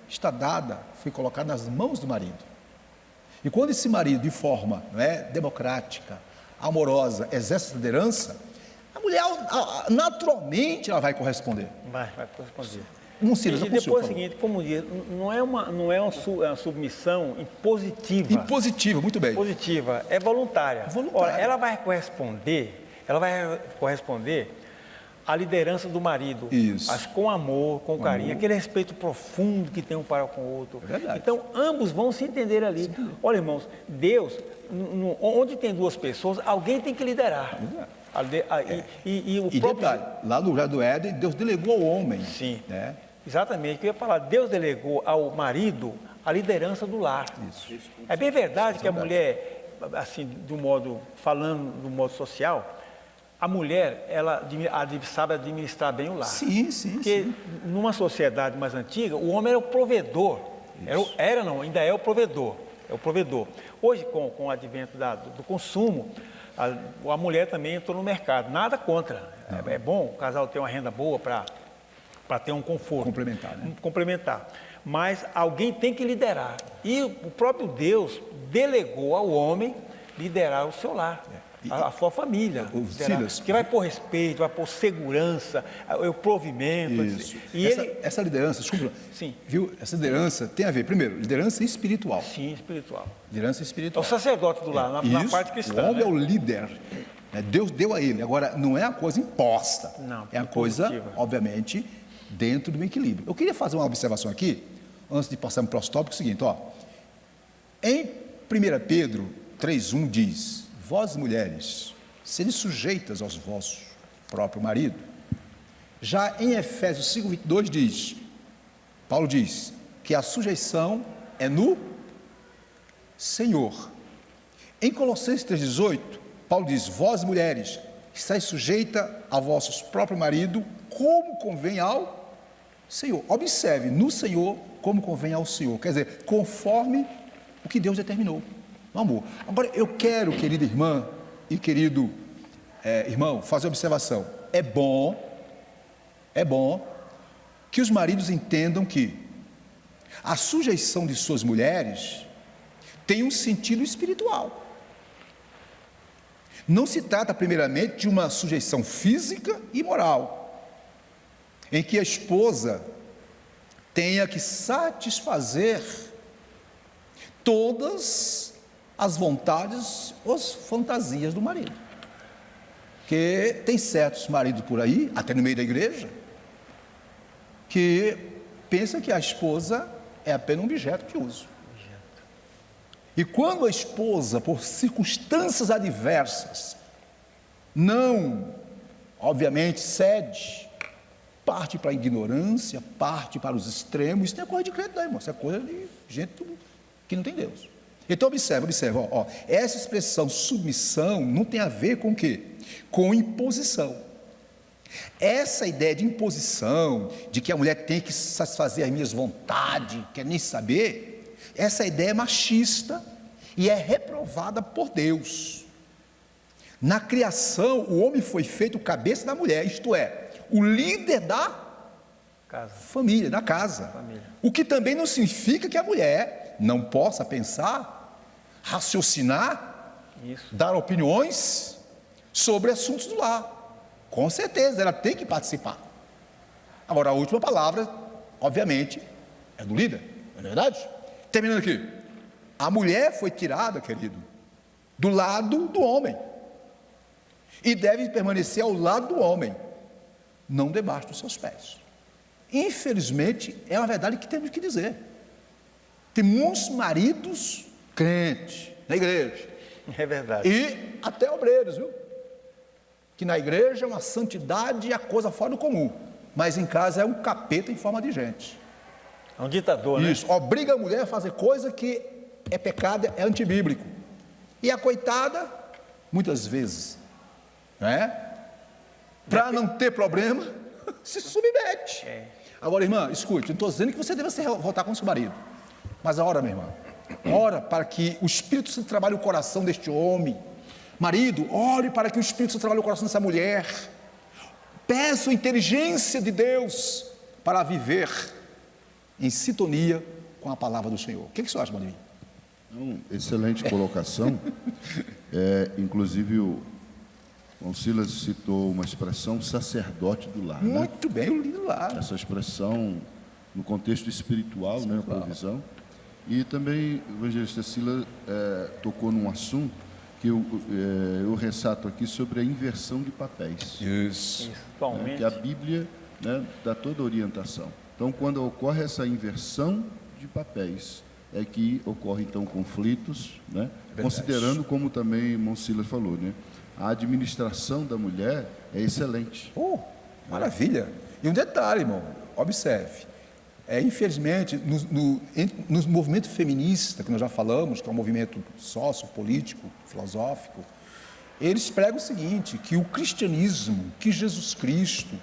C: está dada, foi colocada nas mãos do marido. E quando esse marido, de forma, não é, democrática, amorosa, exerce essa liderança, a mulher, naturalmente, ela vai corresponder.
A: Vai corresponder.
C: E
A: depois é o seguinte, como diz, não é uma submissão impositiva.
C: Impositiva, muito bem.
A: Positiva, é voluntária. Ora, ela vai corresponder à liderança do marido.
C: Isso.
A: Mas com amor, com carinho, aquele respeito profundo que tem um para com o outro.
C: É verdade.
A: Então, ambos vão se entender ali. Sim. Olha, irmãos, Deus, onde tem duas pessoas, alguém tem que liderar.
C: E detalhe, lá no Jardim do Éden, Deus delegou ao homem.
A: Sim,
C: né?
A: Exatamente. Eu ia falar, Deus delegou ao marido a liderança do lar.
C: Isso.
A: É bem verdade que a mulher, assim, falando do modo social, a mulher, ela sabe administrar bem o lar.
C: Sim.
A: Porque numa sociedade mais antiga, o homem era o provedor. Ainda é o provedor. É o provedor. Hoje, com o advento do consumo, a mulher também entrou no mercado. Nada contra. É bom o casal ter uma renda boa para ter um conforto.
C: Complementar, né?
A: Complementar. Mas alguém tem que liderar. E o próprio Deus delegou ao homem liderar o seu lar. a sua família.
C: Silas,
A: Que vai pôr respeito, vai pôr segurança, o provimento.
C: isso.
A: E
C: Essa liderança, desculpa,
A: Sim.
C: viu? Essa liderança tem a ver, primeiro, liderança espiritual.
A: Sim, espiritual.
C: Liderança
A: É o
C: espiritual.
A: sacerdote do lar, na parte cristã.
C: O homem é
A: né?
C: o líder. Né? Deus deu a ele. Agora, não é a coisa imposta.
A: Não,
C: é a coisa,
A: positiva.
C: obviamente, dentro do equilíbrio. Eu queria fazer uma observação aqui, antes de passar para o próximo tópico, é o seguinte, ó. Em 1 Pedro 3,1 diz: vós mulheres, sede sujeitas aos vossos próprios maridos. Já em Efésios 5,22 diz, Paulo diz, que a sujeição é no Senhor. Em Colossenses 3,18, Paulo diz, vós mulheres, estáis sujeitas a vossos próprios maridos, como convém ao Senhor. Observe, no Senhor, como convém ao Senhor. Quer dizer, conforme o que Deus determinou. Amor. Agora, eu quero, querida irmã e querido irmão, fazer uma observação. É bom que os maridos entendam que a sujeição de suas mulheres tem um sentido espiritual. Não se trata, primeiramente, de uma sujeição física e moral, em que a esposa tenha que satisfazer todas as vontades ou fantasias do marido. Porque tem certos maridos por aí, até no meio da igreja, que pensam que a esposa é apenas um objeto de uso. E quando a esposa, por circunstâncias adversas, não, obviamente, cede, parte para a ignorância, parte para os extremos, isso não é coisa de crente, não, irmão, isso é coisa de gente que não tem Deus. Então observa, ó, essa expressão submissão não tem a ver com o quê? Com imposição. Essa ideia de imposição, de que a mulher tem que satisfazer as minhas vontades, quer nem saber, essa ideia é machista e é reprovada por Deus. Na criação, o homem foi feito cabeça da mulher, isto é, o líder da família, da casa. O que também não significa que a mulher não possa pensar, raciocinar, dar opiniões sobre assuntos do lar. Com certeza, ela tem que participar. Agora, a última palavra, obviamente, é do líder, não é verdade? Terminando aqui, a mulher foi tirada, querido, do lado do homem, e deve permanecer ao lado do homem, não debaixo dos seus pés. Infelizmente, é uma verdade que temos que dizer. Tem muitos maridos crentes na igreja.
A: É verdade.
C: E até obreiros, viu? Que na igreja é uma santidade e a coisa fora do comum, mas em casa é um capeta em forma de gente.
A: É um ditador,
C: Isso, obriga a mulher a fazer coisa que é pecado, é antibíblico. E a coitada, muitas vezes, para não ter problema, se submete. Agora, irmã, escute, não estou dizendo que você deva se revoltar com o seu marido, mas ora, minha irmã, ora para que o Espírito Santo trabalhe o coração deste homem. Marido, ore para que o Espírito Santo trabalhe o coração dessa mulher. Peça a inteligência de Deus para viver em sintonia com a palavra do Senhor. O que você acha, Maninho?
B: Excelente colocação. Inclusive, o Silas citou uma expressão, sacerdote do lar.
C: Muito bem, o líder do lar.
B: Essa expressão, no contexto espiritual, né, a provisão. E também o evangelista Silas tocou num assunto que eu ressalto aqui sobre a inversão de papéis.
C: Isso.
B: Que a Bíblia, dá toda a orientação. Então, quando ocorre essa inversão de papéis, é que ocorre então conflitos, considerando, como também o irmão Silas falou, a administração da mulher é excelente.
C: Maravilha. E um detalhe, irmão, observe. Infelizmente, no movimento feminista, que nós já falamos, que é um movimento sociopolítico, filosófico, eles pregam o seguinte, que o cristianismo, que Jesus Cristo,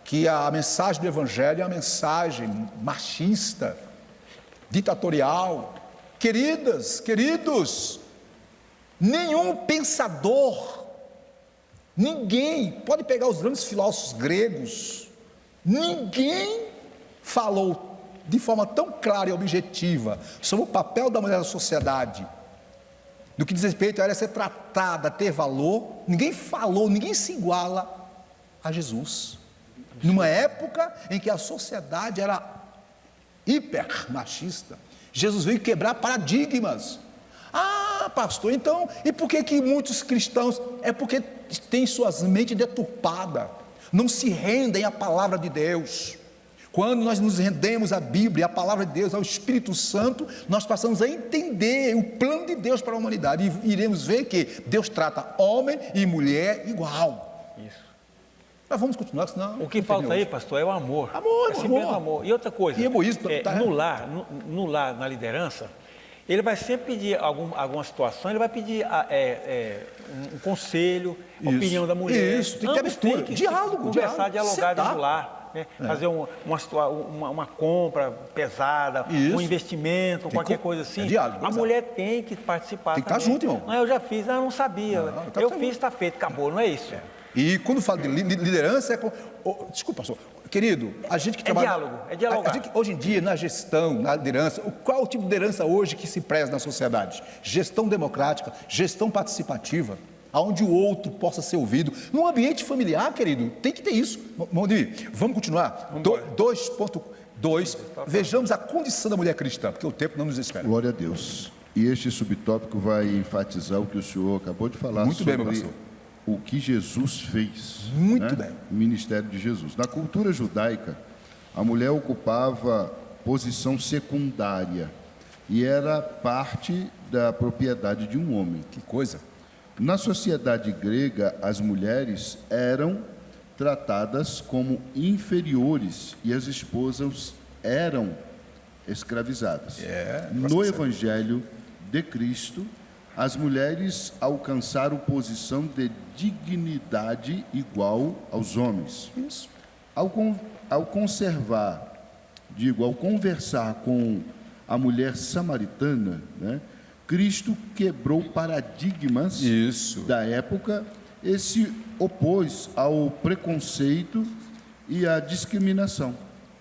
C: que a mensagem do Evangelho é uma mensagem machista, ditatorial. Queridos, nenhum pensador, ninguém, pode pegar os grandes filósofos gregos, ninguém falou de forma tão clara e objetiva sobre o papel da mulher na sociedade, do que diz respeito a ela ser tratada, a ter valor, ninguém falou, ninguém se iguala a Jesus. Numa época em que a sociedade era hiper machista, Jesus veio quebrar paradigmas. Ah, pastor, então, e por que muitos cristãos, é porque têm suas mentes deturpadas, não se rendem à palavra de Deus. Quando nós nos rendemos à Bíblia, à palavra de Deus, ao Espírito Santo, nós passamos a entender o plano de Deus para a humanidade e iremos ver que Deus trata homem e mulher igual.
A: Isso.
C: Mas vamos continuar, senão...
A: O que falta aí, pastor, é o amor.
C: Amor,
A: é simplesmente amor. E outra coisa,
C: e egoísmo,
A: no lar, na liderança, ele vai sempre pedir alguma situação, ele vai pedir um conselho, a opinião da mulher.
C: Isso, tem que ter abertura, diálogo,
A: conversar, dialogar
C: sentar.
A: dentro do lar, né? Fazer uma compra pesada,
C: Isso.
A: um investimento, qualquer coisa assim.
C: diálogo,
A: a
C: exato.
A: mulher tem que participar.
C: Tem que estar
A: também.
C: junto, irmão.
A: Não, eu já fiz, eu não sabia.
C: Não,
A: eu fiz, está feito, acabou, não é isso.
C: E quando falo de liderança, desculpa, pastor, querido, a gente que trabalha...
A: diálogo, é dialogar.
C: A gente, hoje em dia, na gestão, na liderança, qual é o tipo de liderança hoje que se preza na sociedade? Gestão democrática, gestão participativa, onde o outro possa ser ouvido. Num ambiente familiar, querido, tem que ter isso. Vamos continuar? 2.2, vejamos a condição da mulher cristã, porque o tempo não nos espera.
B: Glória a Deus. E este subtópico vai enfatizar o que o senhor acabou de falar
C: Muito
B: sobre
C: bem, meu pastor.
B: o que Jesus fez.
C: Muito bem.
B: O ministério de Jesus. Na cultura judaica, a mulher ocupava posição secundária e era parte da propriedade de um homem.
C: Que coisa.
B: Na sociedade grega, as mulheres eram tratadas como inferiores e as esposas eram escravizadas. No Evangelho de Cristo, as mulheres alcançaram posição de dignidade igual aos homens.
C: Isso.
B: Ao conversar com a mulher samaritana, né, Cristo quebrou paradigmas da época e se opôs ao preconceito e à discriminação.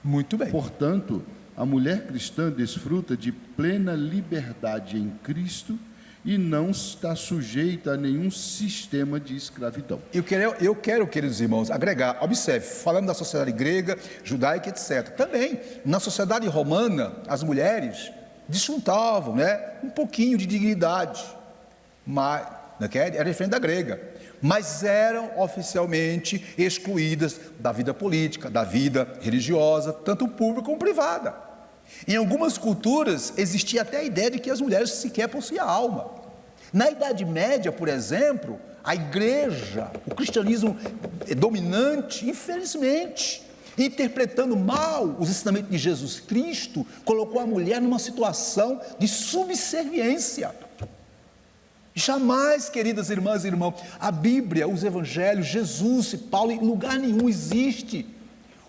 C: Muito bem.
B: Portanto, a mulher cristã desfruta de plena liberdade em Cristo e não está sujeita a nenhum sistema de escravidão.
C: Eu quero, queridos irmãos, agregar, observe, falando da sociedade grega, judaica, etc. Também, na sociedade romana, as mulheres desfrutavam, um pouquinho de dignidade, mas, era diferente da grega, mas eram oficialmente excluídas da vida política, da vida religiosa, tanto pública como privada. Em algumas culturas existia até a ideia de que as mulheres sequer possuíam alma. Na Idade Média, por exemplo, a igreja, o cristianismo dominante, infelizmente, interpretando mal os ensinamentos de Jesus Cristo, colocou a mulher numa situação de subserviência. Jamais, queridas irmãs e irmãos, a Bíblia, os evangelhos, Jesus e Paulo, em lugar nenhum existe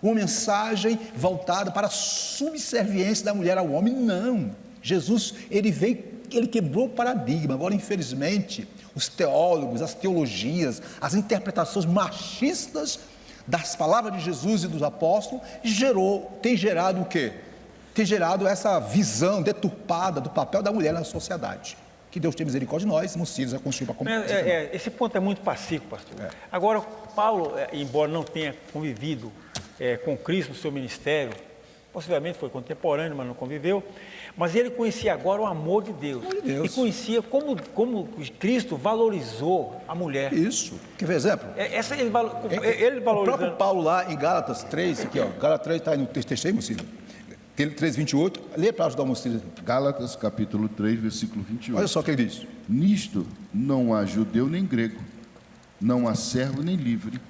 C: uma mensagem voltada para a subserviência da mulher ao homem. Não, Jesus, ele quebrou o paradigma. Agora, infelizmente, os teólogos, as teologias, as interpretações machistas das palavras de Jesus e dos apóstolos tem gerado o quê? Tem gerado essa visão deturpada do papel da mulher na sociedade. Que Deus tenha misericórdia de nós, nos filhos a construir para
A: esse ponto é muito pacífico, pastor. Agora, Paulo, embora não tenha convivido com Cristo no seu ministério, possivelmente foi contemporâneo, mas não conviveu, mas ele conhecia agora o amor de Deus. E conhecia como Cristo valorizou a mulher.
C: Isso. Quer ver exemplo?
A: Ele valorizando.
C: O próprio Paulo lá em Gálatas 3, aqui ó, Gálatas 3 está aí no texto aí, Mocílio. 3:28, lê para ajudar o Mocílio.
B: Gálatas capítulo 3, versículo 28.
C: Olha só o que ele diz.
B: Nisto não há judeu nem grego, não há servo nem livre,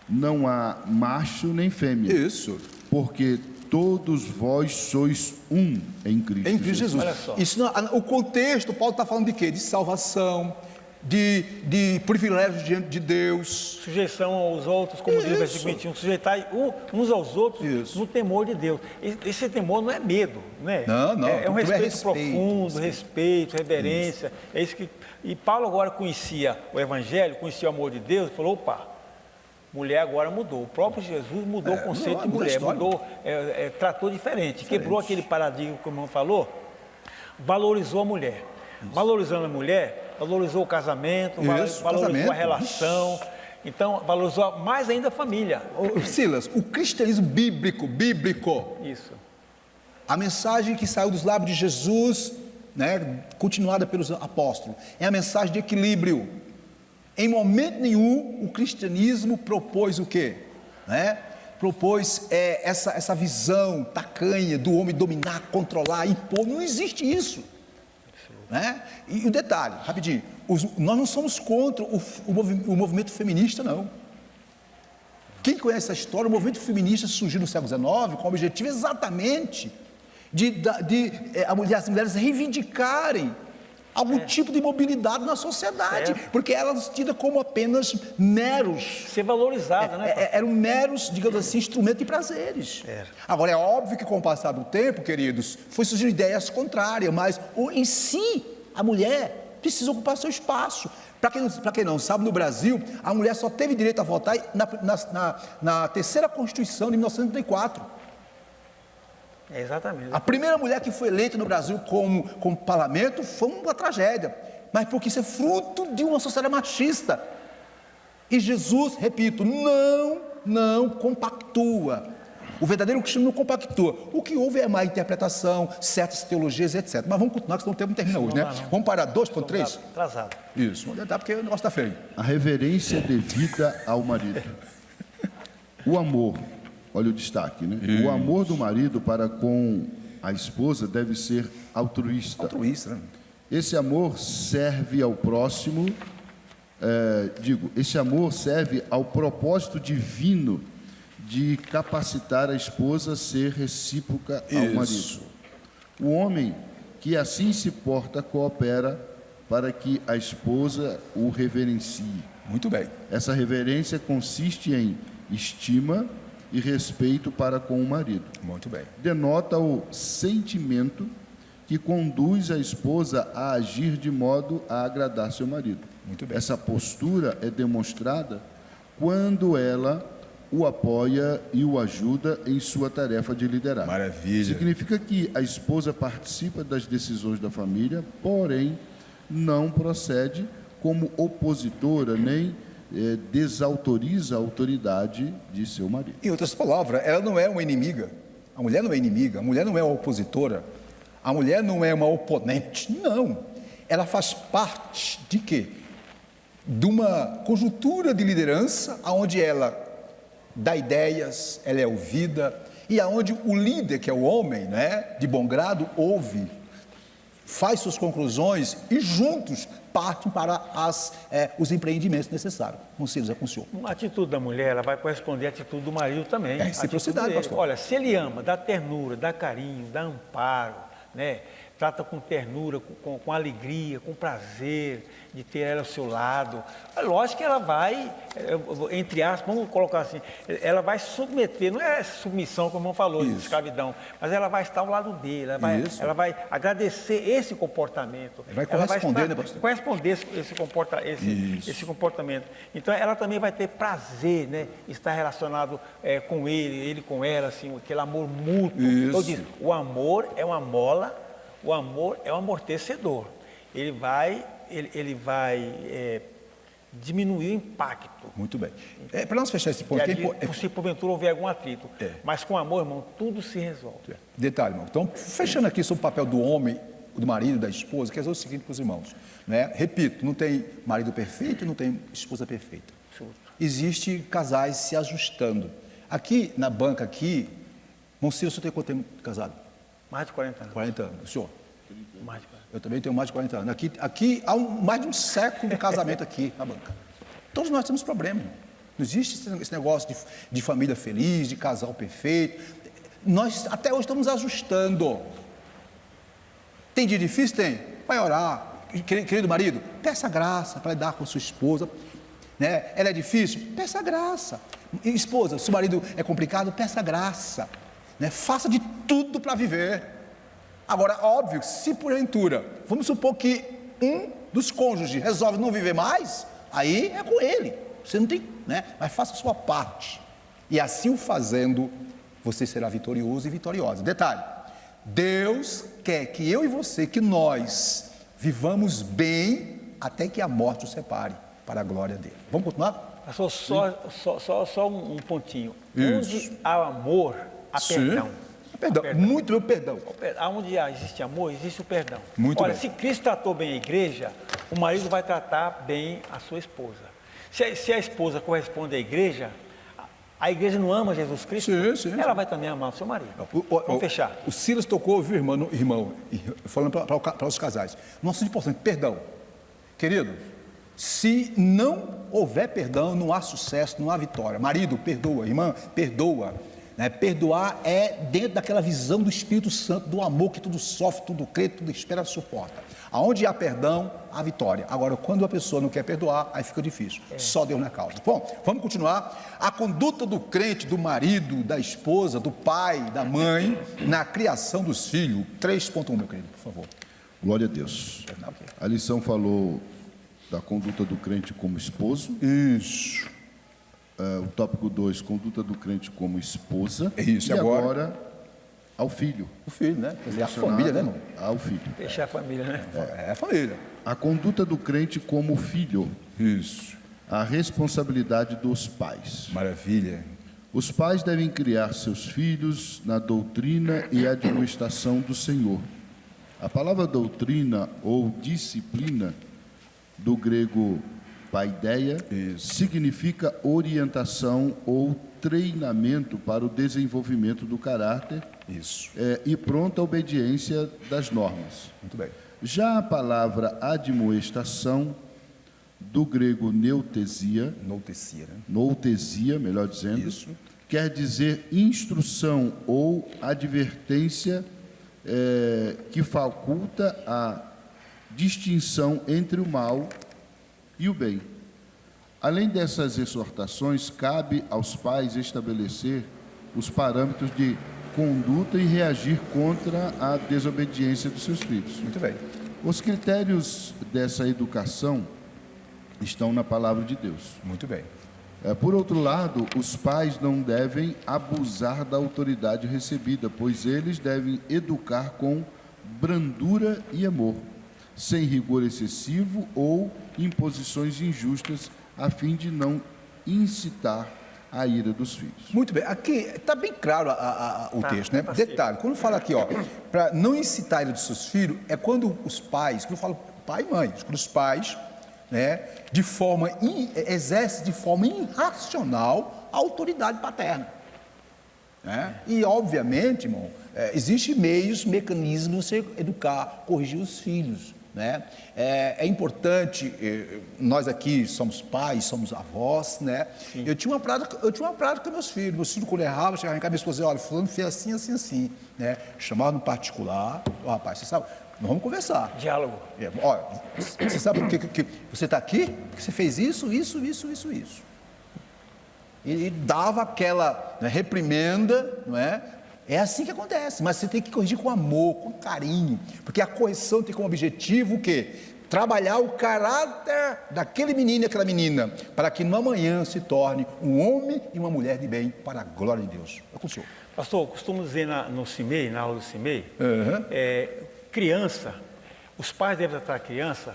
B: não há macho nem fêmea.
C: Isso.
B: Porque todos vós sois um em Cristo.
C: Em Cristo Jesus.
A: Olha só.
C: Isso, o contexto, Paulo está falando de quê? De salvação, de privilégios diante de Deus.
A: Sujeição aos outros, como diz o versículo 21, sujeitar uns aos outros no temor de Deus. Esse temor não é medo, né?
C: Não.
A: É um respeito,
C: respeito
A: profundo, respeito, reverência. É isso que. E Paulo agora conhecia o Evangelho, conhecia o amor de Deus, e falou: opa, mulher agora mudou. O próprio Jesus mudou o conceito de mulher, tratou diferente, quebrou aquele paradigma que o irmão falou, valorizou a mulher. Valorizando a mulher, valorizou o casamento,
C: Isso,
A: valorizou
C: casamento.
A: a relação, então valorizou mais ainda a família.
C: Ô, Silas, o cristianismo bíblico,
A: Isso.
C: a mensagem que saiu dos lábios de Jesus, né, continuada pelos apóstolos, é a mensagem de equilíbrio. Em momento nenhum o cristianismo propôs o quê? Né? Propôs essa visão tacanha do homem dominar, controlar, impor. Não existe isso. Né? E o detalhe, rapidinho, nós não somos contra o movimento feminista, não. Quem conhece a história, o movimento feminista surgiu no século XIX com o objetivo exatamente as mulheres reivindicarem algum tipo de mobilidade na sociedade, porque elas tidas como apenas meros.
A: Ser valorizada, né?
C: Eram meros, digamos assim, instrumentos de prazeres. Agora, é óbvio que com o passar do tempo, queridos, foi surgindo ideias contrárias, mas em si, a mulher precisa ocupar seu espaço. Para quem não sabe, no Brasil, a mulher só teve direito a votar na terceira Constituição de 1934.
A: Exatamente.
C: A primeira mulher que foi eleita no Brasil como parlamento foi uma tragédia, mas porque isso é fruto de uma sociedade machista. E Jesus, repito, não compactua. O verdadeiro cristianismo não compactua. O que houve é má interpretação, certas teologias, etc. Mas vamos continuar, que senão o tempo não termina hoje, né? Vamos parar 2.3?
A: Atrasado.
C: Isso, vamos tentar porque o negócio está feio.
B: A reverência devida ao marido. O amor, olha o destaque, né?
C: Isso.
B: O amor do marido para com a esposa deve ser altruísta.
C: Altruísta, né?
B: Esse amor serve ao próximo, esse amor serve ao propósito divino de capacitar a esposa a ser recíproca ao marido. O homem que assim se porta coopera para que a esposa o reverencie.
C: Muito bem.
B: Essa reverência consiste em estima e respeito para com o marido.
C: Muito bem.
B: Denota o sentimento que conduz a esposa a agir de modo a agradar seu marido.
C: Muito bem.
B: Essa postura é demonstrada quando ela o apoia e o ajuda em sua tarefa de liderar.
C: Maravilha.
B: Significa que a esposa participa das decisões da família, porém não procede como opositora nem desautoriza a autoridade de seu marido.
C: Em outras palavras, ela não é uma inimiga. A mulher não é inimiga, a mulher não é uma opositora, a mulher não é uma oponente, não. Ela faz parte de quê? De uma conjuntura de liderança, onde ela dá ideias, ela é ouvida, e aonde o líder, que é o homem, né, de bom grado, ouve, faz suas conclusões e juntos partem para os empreendimentos necessários. Conselhos é com o senhor.
A: A atitude da mulher, ela vai corresponder à atitude do marido também.
C: É reciprocidade, pastor.
A: Olha, se ele ama, dá ternura, dá carinho, dá amparo, né? Trata com ternura, com alegria, com prazer de ter ela ao seu lado. É lógico que ela vai, entre aspas, vamos colocar assim, ela vai submeter, não é submissão como eu falou, de escravidão, mas ela vai estar ao lado dele, ela vai agradecer esse comportamento.
C: Vai corresponder, né, pastor?
A: Corresponder esse comportamento. Então ela também vai ter prazer, né? Estar relacionado com ele com ela, assim, aquele amor mútuo. Então, eu disse, o amor é uma mola. O amor é um amortecedor. Ele vai diminuir o impacto.
C: Muito bem. Para nós fechar esse ponto...
A: Se porventura houver algum atrito. Mas com amor, irmão, tudo se resolve.
C: Detalhe, irmão. Então, fechando aqui sobre o papel do homem, do marido, da esposa, quer dizer o seguinte para os irmãos. Né? Repito, não tem marido perfeito, não tem esposa perfeita. Existe casais se ajustando. Aqui, na banca, irmão Ciro, o senhor tem quanto tempo de casado?
A: Mais de 40 anos.
C: 40 anos. O senhor?
A: Mais de 40.
C: Eu também tenho mais de 40 anos. Aqui há mais de um século de casamento aqui na banca. Todos nós temos problema. Não existe esse negócio de família feliz, de casal perfeito. Nós até hoje estamos ajustando. Tem dia difícil? Tem. Vai orar. Querido marido, peça graça para lidar com sua esposa. Né? Ela é difícil? Peça graça. Esposa, se o marido é complicado, peça graça. Né? Faça de tudo para viver. Agora, óbvio, se porventura, vamos supor que um dos cônjuges resolve não viver mais, aí é com ele. Você não tem, né? Mas faça a sua parte. E assim o fazendo, você será vitorioso e vitoriosa. Detalhe, Deus quer que eu e você, que nós vivamos bem até que a morte o separe, para a glória dele. Vamos continuar?
A: Pastor, só um pontinho.
C: Isso.
A: Onde há amor, há perdão.
C: Perdão. Muito bem, perdão.
A: Onde existe amor, existe o perdão.
C: Muito
A: Olha,
C: bem.
A: se Cristo tratou bem a igreja, o marido vai tratar bem a sua esposa. Se a esposa corresponde à igreja, a igreja não ama Jesus Cristo, ela vai também amar o seu marido. Vamos fechar.
C: O Silas tocou, viu, irmão, falando para os casais. Nossa, importante, perdão. Querido, se não houver perdão, não há sucesso, não há vitória. Marido, perdoa. Irmã, perdoa. Perdoar é dentro daquela visão do Espírito Santo, do amor que tudo sofre, tudo crê, tudo espera, suporta. Aonde há perdão, há vitória. Agora, quando a pessoa não quer perdoar, aí fica difícil. Só Deus na causa. Bom, vamos continuar. A conduta do crente, do marido, da esposa, do pai, da mãe, na criação dos filhos. 3.1, meu querido, por favor.
B: Glória a Deus. A lição falou da conduta do crente como esposo.
C: Isso.
B: O tópico 2, conduta do crente como esposa.
C: Isso,
B: e agora ao filho.
C: O filho, né? Quer dizer, a família, né, irmão?
B: Ao filho.
A: Fechar a família, né?
C: É a família.
B: A conduta do crente como filho.
C: Isso.
B: A responsabilidade dos pais.
C: Maravilha.
B: Os pais devem criar seus filhos na doutrina e admoestação do Senhor. A palavra doutrina ou disciplina, do grego paideia, significa orientação ou treinamento para o desenvolvimento do caráter.
C: Isso.
B: E pronta obediência das normas.
C: Muito bem.
B: Já a palavra admoestação, do grego neutesia, noutesia, melhor dizendo,
C: isso,
B: quer dizer instrução ou advertência que faculta a distinção entre o mal e o bem. Além dessas exortações, cabe aos pais estabelecer os parâmetros de conduta e reagir contra a desobediência dos seus filhos.
C: Muito bem.
B: Os critérios dessa educação estão na palavra de Deus.
C: Muito bem.
B: Por outro lado, os pais não devem abusar da autoridade recebida, pois eles devem educar com brandura e amor, sem rigor excessivo ou imposições injustas, a fim de não incitar a ira dos filhos.
C: Muito bem, aqui está bem claro o texto, né? Detalhe, quando fala aqui, para não incitar a ira dos seus filhos, é quando os pais, quando eu falo pai e mãe, quando os pais, né, exercem de forma irracional a autoridade paterna. Né? E, obviamente, irmão, existem mecanismos de você educar, corrigir os filhos. Né? É importante, nós aqui somos pais, somos avós, né? Eu tinha uma prática com meus filhos quando errava, chegava em casa, minha esposa dizia, olha, fulano fez assim, assim, assim, né? Chamava no particular, rapaz, você sabe, nós vamos conversar.
A: Diálogo.
C: Olha, você sabe por que você está aqui? Porque você fez isso. E dava aquela, né, reprimenda, não é? É assim que acontece, mas você tem que corrigir com amor, com carinho, porque a correção tem como objetivo o quê? Trabalhar o caráter daquele menino e aquela menina, para que no amanhã se torne um homem e uma mulher de bem, para a glória de Deus. É com o senhor.
A: Pastor, eu costumo dizer no CIMEI, na aula do CIMEI, criança, os pais devem tratar a criança,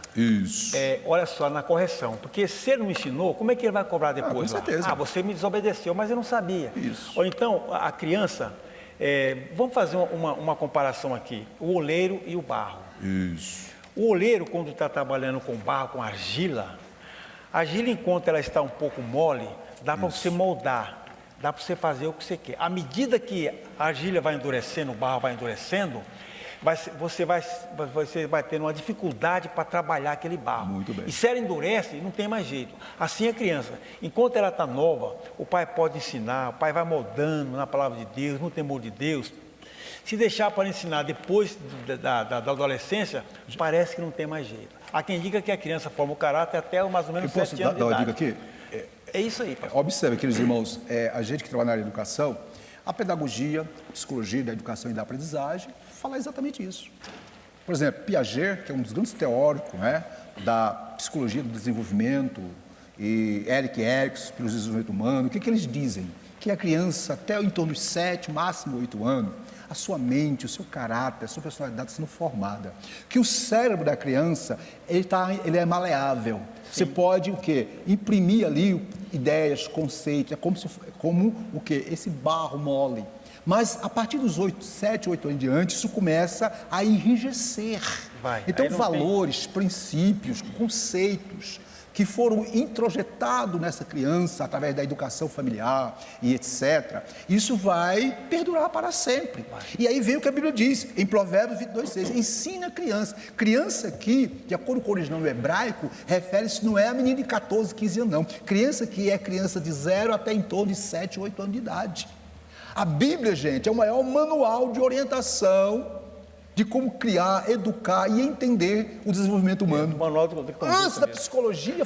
A: olha só, na correção, porque se ele não ensinou, como é que ele vai cobrar depois?
C: Com certeza.
A: Você me desobedeceu, mas eu não sabia.
C: Isso.
A: Ou então, a criança, vamos fazer uma comparação aqui, o oleiro e o barro.
C: Isso.
A: O oleiro, quando está trabalhando com barro, com argila, enquanto ela está um pouco mole, dá para você moldar, dá para você fazer o que você quer. À medida que a argila vai endurecendo, o barro vai endurecendo, você vai tendo uma dificuldade para trabalhar aquele barro.
C: Muito bem.
A: E se ela endurece, não tem mais jeito. Assim a criança, enquanto ela está nova, o pai pode ensinar, o pai vai moldando na palavra de Deus, no temor de Deus. Se deixar para ensinar depois da adolescência, parece que não tem mais jeito. Há quem diga que a criança forma o caráter até mais ou menos 7 anos de idade.
C: Posso dar uma dica aqui?
A: É isso aí, pastor.
C: Observe, queridos irmãos, a gente que trabalha na área de educação, a pedagogia, a psicologia da educação e da aprendizagem, fala exatamente isso. Por exemplo, Piaget, que é um dos grandes teóricos, né, da psicologia do desenvolvimento, e Erik Erikson, pelo desenvolvimento humano, o que eles dizem? Que a criança, até em torno dos 7, máximo 8 anos, a sua mente, o seu caráter, a sua personalidade sendo formada. Que o cérebro da criança, ele é maleável. Você pode o quê? Imprimir ali ideias, conceitos, é como o quê? Esse barro mole. Mas a partir dos 7, 8 anos em diante, isso começa a enrijecer. Então, valores, princípios, conceitos que foram introjetados nessa criança através da educação familiar e etc., isso vai perdurar para sempre. E aí vem o que a Bíblia diz, em Provérbios 22:6, ensina a criança. Criança aqui, de acordo com o original no hebraico, refere-se, não é a menina de 14, 15 anos, não. Criança que é criança de 0 até em torno de 7, 8 anos de idade. A Bíblia, gente, é o maior manual de orientação de como criar, educar e entender o desenvolvimento humano. Antes da psicologia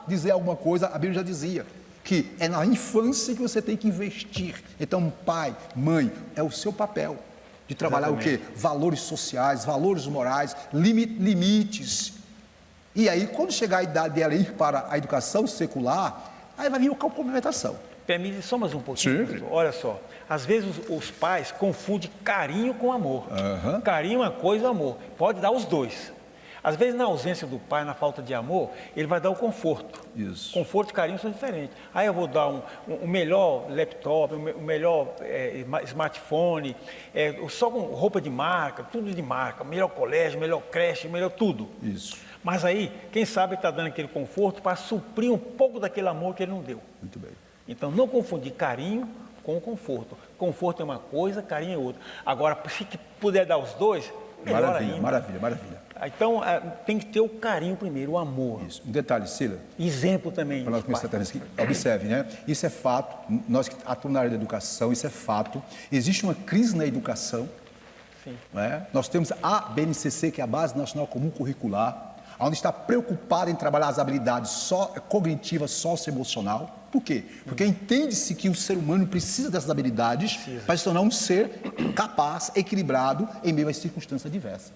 C: dizer alguma coisa, a Bíblia já dizia que é na infância que você tem que investir. Então, pai, mãe, é o seu papel de trabalhar o quê? Valores sociais, valores morais, limites. E aí, quando chegar a idade dela ir para a educação secular, aí vai vir a complementação.
A: Permite só mais um pouquinho, pastor. Olha só, às vezes os pais confundem carinho com amor. Carinho é uma coisa, amor. Pode dar os dois. Às vezes, na ausência do pai, na falta de amor, ele vai dar o conforto.
C: Isso.
A: Conforto e carinho são diferentes. Aí eu vou dar um melhor laptop, um melhor smartphone, só com roupa de marca, tudo de marca, melhor colégio, melhor creche, melhor tudo.
C: Isso.
A: Mas aí, quem sabe está dando aquele conforto para suprir um pouco daquele amor que ele não deu.
C: Muito bem.
A: Então, não confundir carinho com conforto. Conforto é uma coisa, carinho é outra. Agora, se puder dar os dois, melhor ainda.
C: Maravilha.
A: Então, tem que ter o carinho primeiro, o amor.
C: Isso. Um detalhe, Sila.
A: Exemplo também.
C: Para nós começar a observe, né? Isso é fato. Nós que atuamos na área da educação, isso é fato. Existe uma crise na educação.
A: Sim.
C: Né? Nós temos a BNCC, que é a Base Nacional Comum Curricular, onde está preocupada em trabalhar as habilidades cognitivas, socioemocional. Por quê? Porque entende-se que o ser humano precisa dessas habilidades para se tornar um ser capaz, equilibrado em meio às circunstâncias diversas.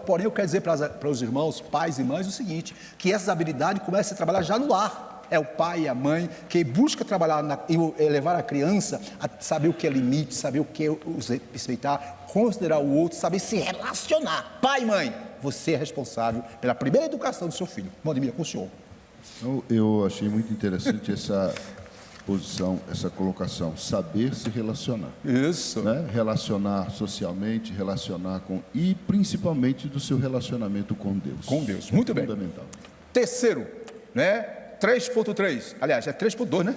C: Porém, eu quero dizer para os irmãos, pais e mães, o seguinte, que essas habilidades começam a ser trabalhadas já no lar. É o pai e a mãe que busca trabalhar e levar a criança a saber o que é limite, saber o que é respeitar, considerar o outro, saber se relacionar. Pai e mãe, você é responsável pela primeira educação do seu filho. Mondemir, com o senhor.
B: Eu achei muito interessante essa posição, essa colocação, saber se relacionar.
C: Isso.
B: Né? Relacionar socialmente, e principalmente do seu relacionamento com Deus.
C: Com Deus, muito bem.
B: Fundamental.
C: Terceiro, né? 3.3, aliás, é 3.2, né?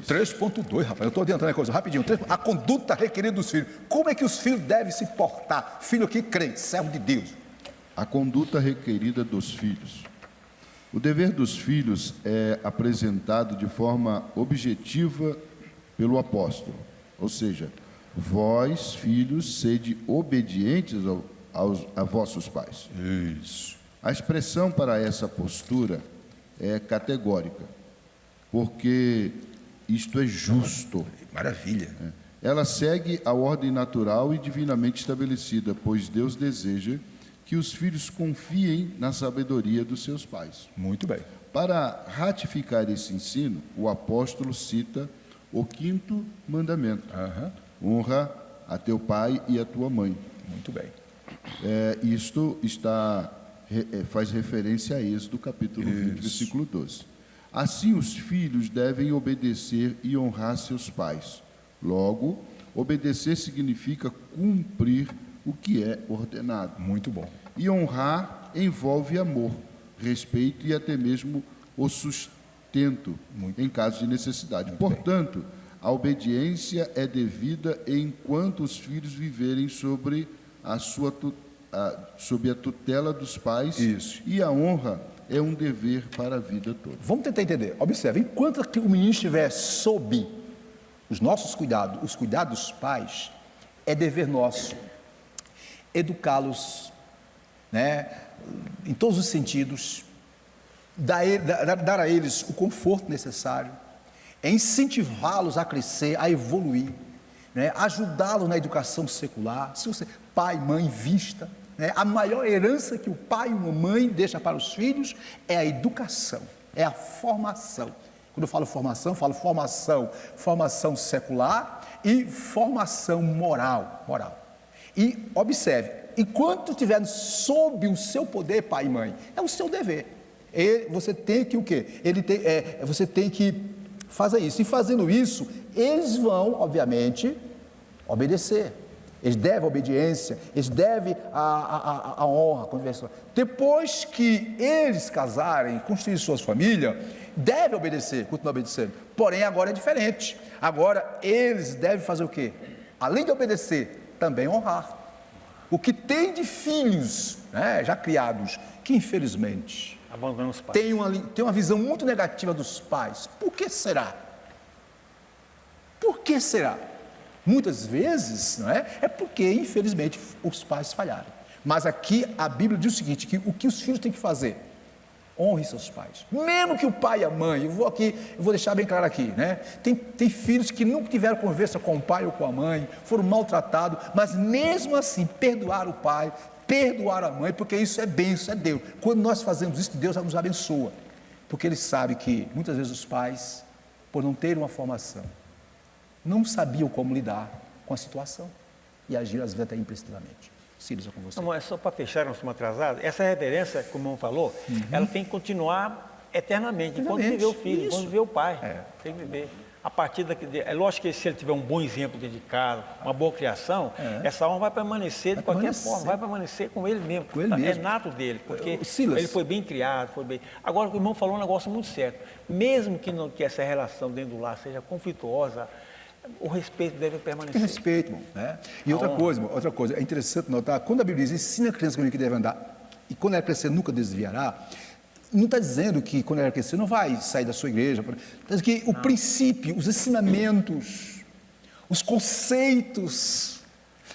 C: 3.2, rapaz, eu estou adiantando a coisa rapidinho. A conduta requerida dos filhos. Como é que os filhos devem se portar? Filho aqui, crente, servo de Deus.
B: A conduta requerida dos filhos. O dever dos filhos é apresentado de forma objetiva pelo apóstolo, ou seja, vós, filhos, sede obedientes a vossos pais.
C: Isso.
B: A expressão para essa postura é categórica, porque isto é justo.
C: Maravilha.
B: Ela segue a ordem natural e divinamente estabelecida, pois Deus deseja que os filhos confiem na sabedoria dos seus pais.
C: Muito bem.
B: Para ratificar esse ensino, o apóstolo cita o 5º mandamento. Honra a teu pai e a tua mãe.
C: Muito bem.
B: Isto faz referência a Êxodo, capítulo 20, versículo 12. Assim, os filhos devem obedecer e honrar seus pais. Logo, obedecer significa cumprir o que é ordenado.
C: Muito bom.
B: E honrar envolve amor, respeito e até mesmo o sustento em caso de necessidade. Portanto, a obediência é devida enquanto os filhos viverem sob a tutela dos pais.
C: Isso.
B: E a honra é um dever para a vida toda.
C: Vamos tentar entender. Observe, enquanto que o menino estiver sob os nossos cuidados, os cuidados dos pais, é dever nosso educá-los, né, em todos os sentidos, dar a eles o conforto necessário, incentivá-los a crescer, a evoluir, né, ajudá-los na educação secular. Se você, pai, mãe, vista, né, a maior herança que o pai e uma mãe deixam para os filhos é a educação, é a formação. Quando eu falo formação secular e formação moral. E observe, enquanto estiver sob o seu poder, pai e mãe, é o seu dever. Você tem que o quê? Você tem que fazer isso. E fazendo isso, eles vão, obviamente, obedecer. Eles devem a obediência, eles devem a honra, a conversão. Depois que eles casarem, construírem suas famílias, devem obedecer, continuar obedecendo. Porém, agora é diferente. Agora, eles devem fazer o quê? Além de obedecer, também honrar. O que tem de filhos, né, já criados, que infelizmente
A: abandonam os pais.
C: Tem uma visão muito negativa dos pais. Por que será? Por que será? Muitas vezes, não é porque, infelizmente, os pais falharam. Mas aqui a Bíblia diz o seguinte, que o que os filhos têm que fazer? Honre seus pais. Mesmo que o pai e a mãe, eu vou deixar bem claro aqui, né? Tem filhos que nunca tiveram conversa com o pai ou com a mãe, foram maltratados, mas mesmo assim perdoaram o pai, perdoaram a mãe, porque isso é bênção, é Deus. Quando nós fazemos isso, Deus nos abençoa. Porque Ele sabe que muitas vezes os pais, por não terem uma formação, não sabiam como lidar com a situação e agiram às vezes até imprecisamente. Silas, é com você.
A: Não, é só para fechar, nós estamos atrasados. Essa reverência, como o irmão falou, ela tem que continuar eternamente, enquanto viver o filho, enquanto viver o pai. Tem que viver. A partir daqui, é lógico que se ele tiver um bom exemplo dentro de casa, uma boa criação, essa alma vai permanecer de qualquer forma, vai permanecer com ele mesmo.
C: Com ele mesmo.
A: É nato dele, porque
C: Silas.
A: ele foi bem criado, foi bem. Agora o irmão falou um negócio muito certo. Mesmo que essa relação dentro do lar seja conflituosa, o respeito deve permanecer.
C: Tem respeito, irmão, né? E outra coisa, é interessante notar, quando a Bíblia diz, ensina a criança como que deve andar, e quando ela crescer nunca desviará, não está dizendo que quando ela crescer não vai sair da sua igreja, está dizendo que o princípio, os ensinamentos, os conceitos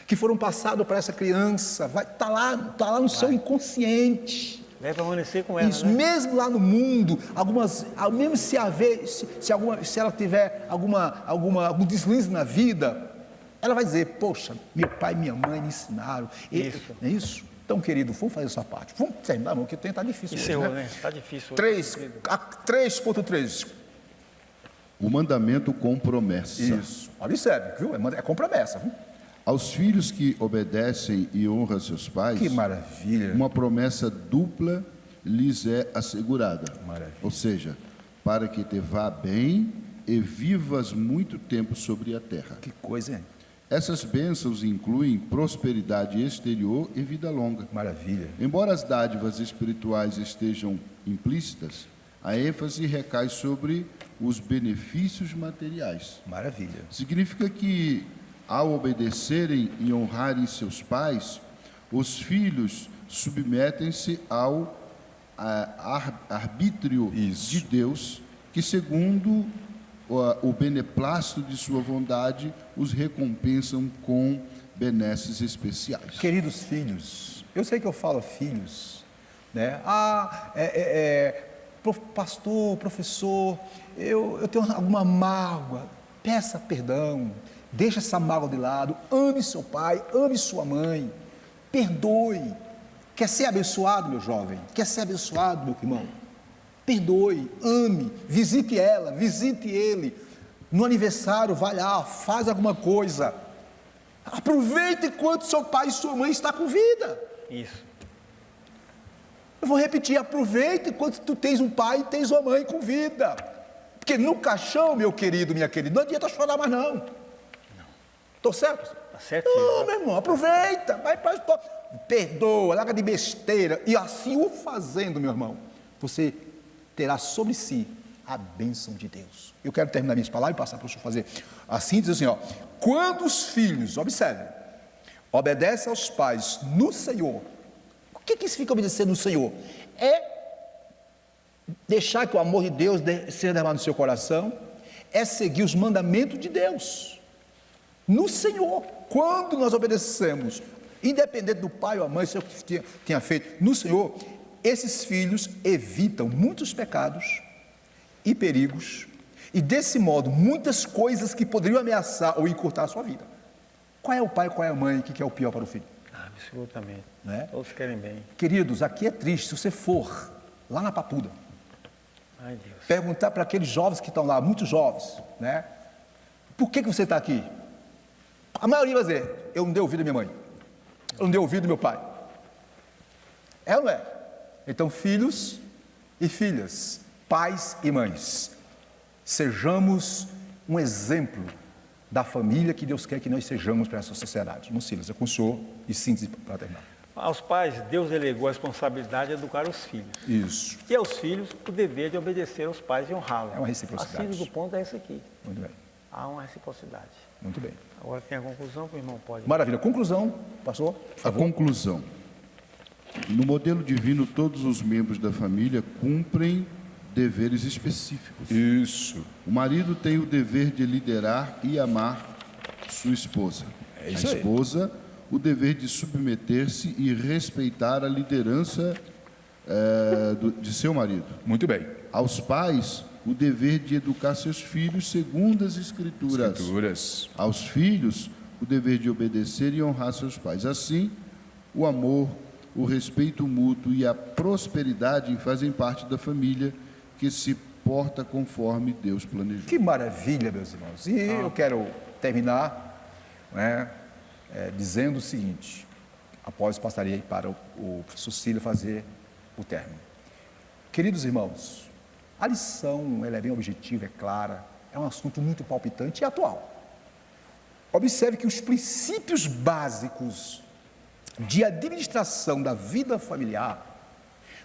C: que foram passados para essa criança, vai estar lá no seu inconsciente.
A: Deve permanecer com ela,
C: isso,
A: né?
C: mesmo lá no mundo, mesmo se ela tiver algum deslize na vida, ela vai dizer, poxa, meu pai e minha mãe me ensinaram.
A: Isso.
C: Não é isso? Então, querido, vamos fazer essa parte. Vamos terminar, irmão, que está difícil hoje,
A: né? Está difícil.
C: 3.3.
B: O mandamento com promessa.
C: Isso. Observe, viu? É com promessa, viu?
B: Aos filhos que obedecem e honram seus pais,
C: que maravilha,
B: uma promessa dupla lhes é assegurada.
C: Maravilha.
B: Ou seja, para que te vá bem e vivas muito tempo sobre a terra.
C: Que coisa, hein?
B: Essas bênçãos incluem prosperidade exterior e vida longa.
C: Maravilha.
B: Embora as dádivas espirituais estejam implícitas, a ênfase recai sobre os benefícios materiais.
C: Maravilha.
B: Significa que, ao obedecerem e honrarem seus pais, os filhos submetem-se ao arbítrio de Deus, que, segundo o beneplácito de sua vontade, os recompensam com benesses especiais.
C: Queridos filhos, eu sei que eu falo filhos, né? Pastor, professor, eu tenho alguma mágoa, peça perdão, deixa essa mágoa de lado, ame seu pai, ame sua mãe, perdoe. Quer ser abençoado, meu jovem? Quer ser abençoado, meu irmão? Perdoe, ame, visite ela, visite ele. No aniversário, vai lá, faz alguma coisa. Aproveite enquanto seu pai e sua mãe estão com vida.
A: Isso.
C: Eu vou repetir, aproveite enquanto tu tens um pai e tens uma mãe com vida. Porque no caixão, meu querido, minha querida, não adianta chorar mais não. Estou certo?
A: Está certinho.
C: Não, meu irmão, aproveita, vai para perdoa, larga de besteira. E assim o fazendo, meu irmão, você terá sobre si a bênção de Deus. Eu quero terminar minhas palavras e passar para o senhor fazer assim, diz assim, ó, quando os filhos, observe, obedecem aos pais no Senhor. O que significa obedecer no Senhor? É deixar que o amor de Deus seja derramado no seu coração, é seguir os mandamentos de Deus no Senhor. Quando nós obedecemos, independente do pai ou a mãe, se eu tenha feito no Senhor, esses filhos evitam muitos pecados e perigos, e desse modo, muitas coisas que poderiam ameaçar ou encurtar a sua vida. Qual é o pai, qual é a mãe que quer o pior para o filho?
A: Absolutamente.
C: Né?
A: Todos querem bem.
C: Queridos, aqui é triste, se você for lá na Papuda,
A: Ai, Deus.
C: Perguntar para aqueles jovens que estão lá, muitos jovens, né? Por que você está aqui? A maioria vai dizer, eu não dei ouvido à minha mãe, eu não dei ouvido ao meu pai. É ou não é? Então, filhos e filhas, pais e mães, sejamos um exemplo da família que Deus quer que nós sejamos para essa sociedade. Irmão Silas, é com o senhor e síntese para terminar.
A: Aos pais, Deus delegou a responsabilidade de educar os filhos.
C: Isso.
A: E aos filhos, o dever de obedecer aos pais e honrá-los.
C: É uma reciprocidade.
A: Assim, do ponto é esse aqui.
C: Muito bem,
A: Há uma reciprocidade.
C: muito bem.
A: Agora tem a conclusão que o irmão pode...
C: Maravilha. Conclusão, pastor?
B: A conclusão. No modelo divino, todos os membros da família cumprem deveres específicos.
C: Isso.
B: O marido tem o dever de liderar e amar sua esposa.
C: É isso
B: a
C: aí.
B: esposa, o dever de submeter-se e respeitar a liderança de seu marido.
C: Muito bem.
B: Aos pais, o dever de educar seus filhos segundo as Escrituras.
C: Escrituras.
B: Aos filhos, o dever de obedecer e honrar seus pais. Assim, o amor, o respeito mútuo e a prosperidade fazem parte da família que se porta conforme Deus planejou.
C: Que maravilha, meus irmãos. E eu quero terminar, né, dizendo o seguinte, após passarei para o Sucílio fazer o término. Queridos irmãos, a lição ela é bem objetiva, é clara, é um assunto muito palpitante e atual. Observe que os princípios básicos de administração da vida familiar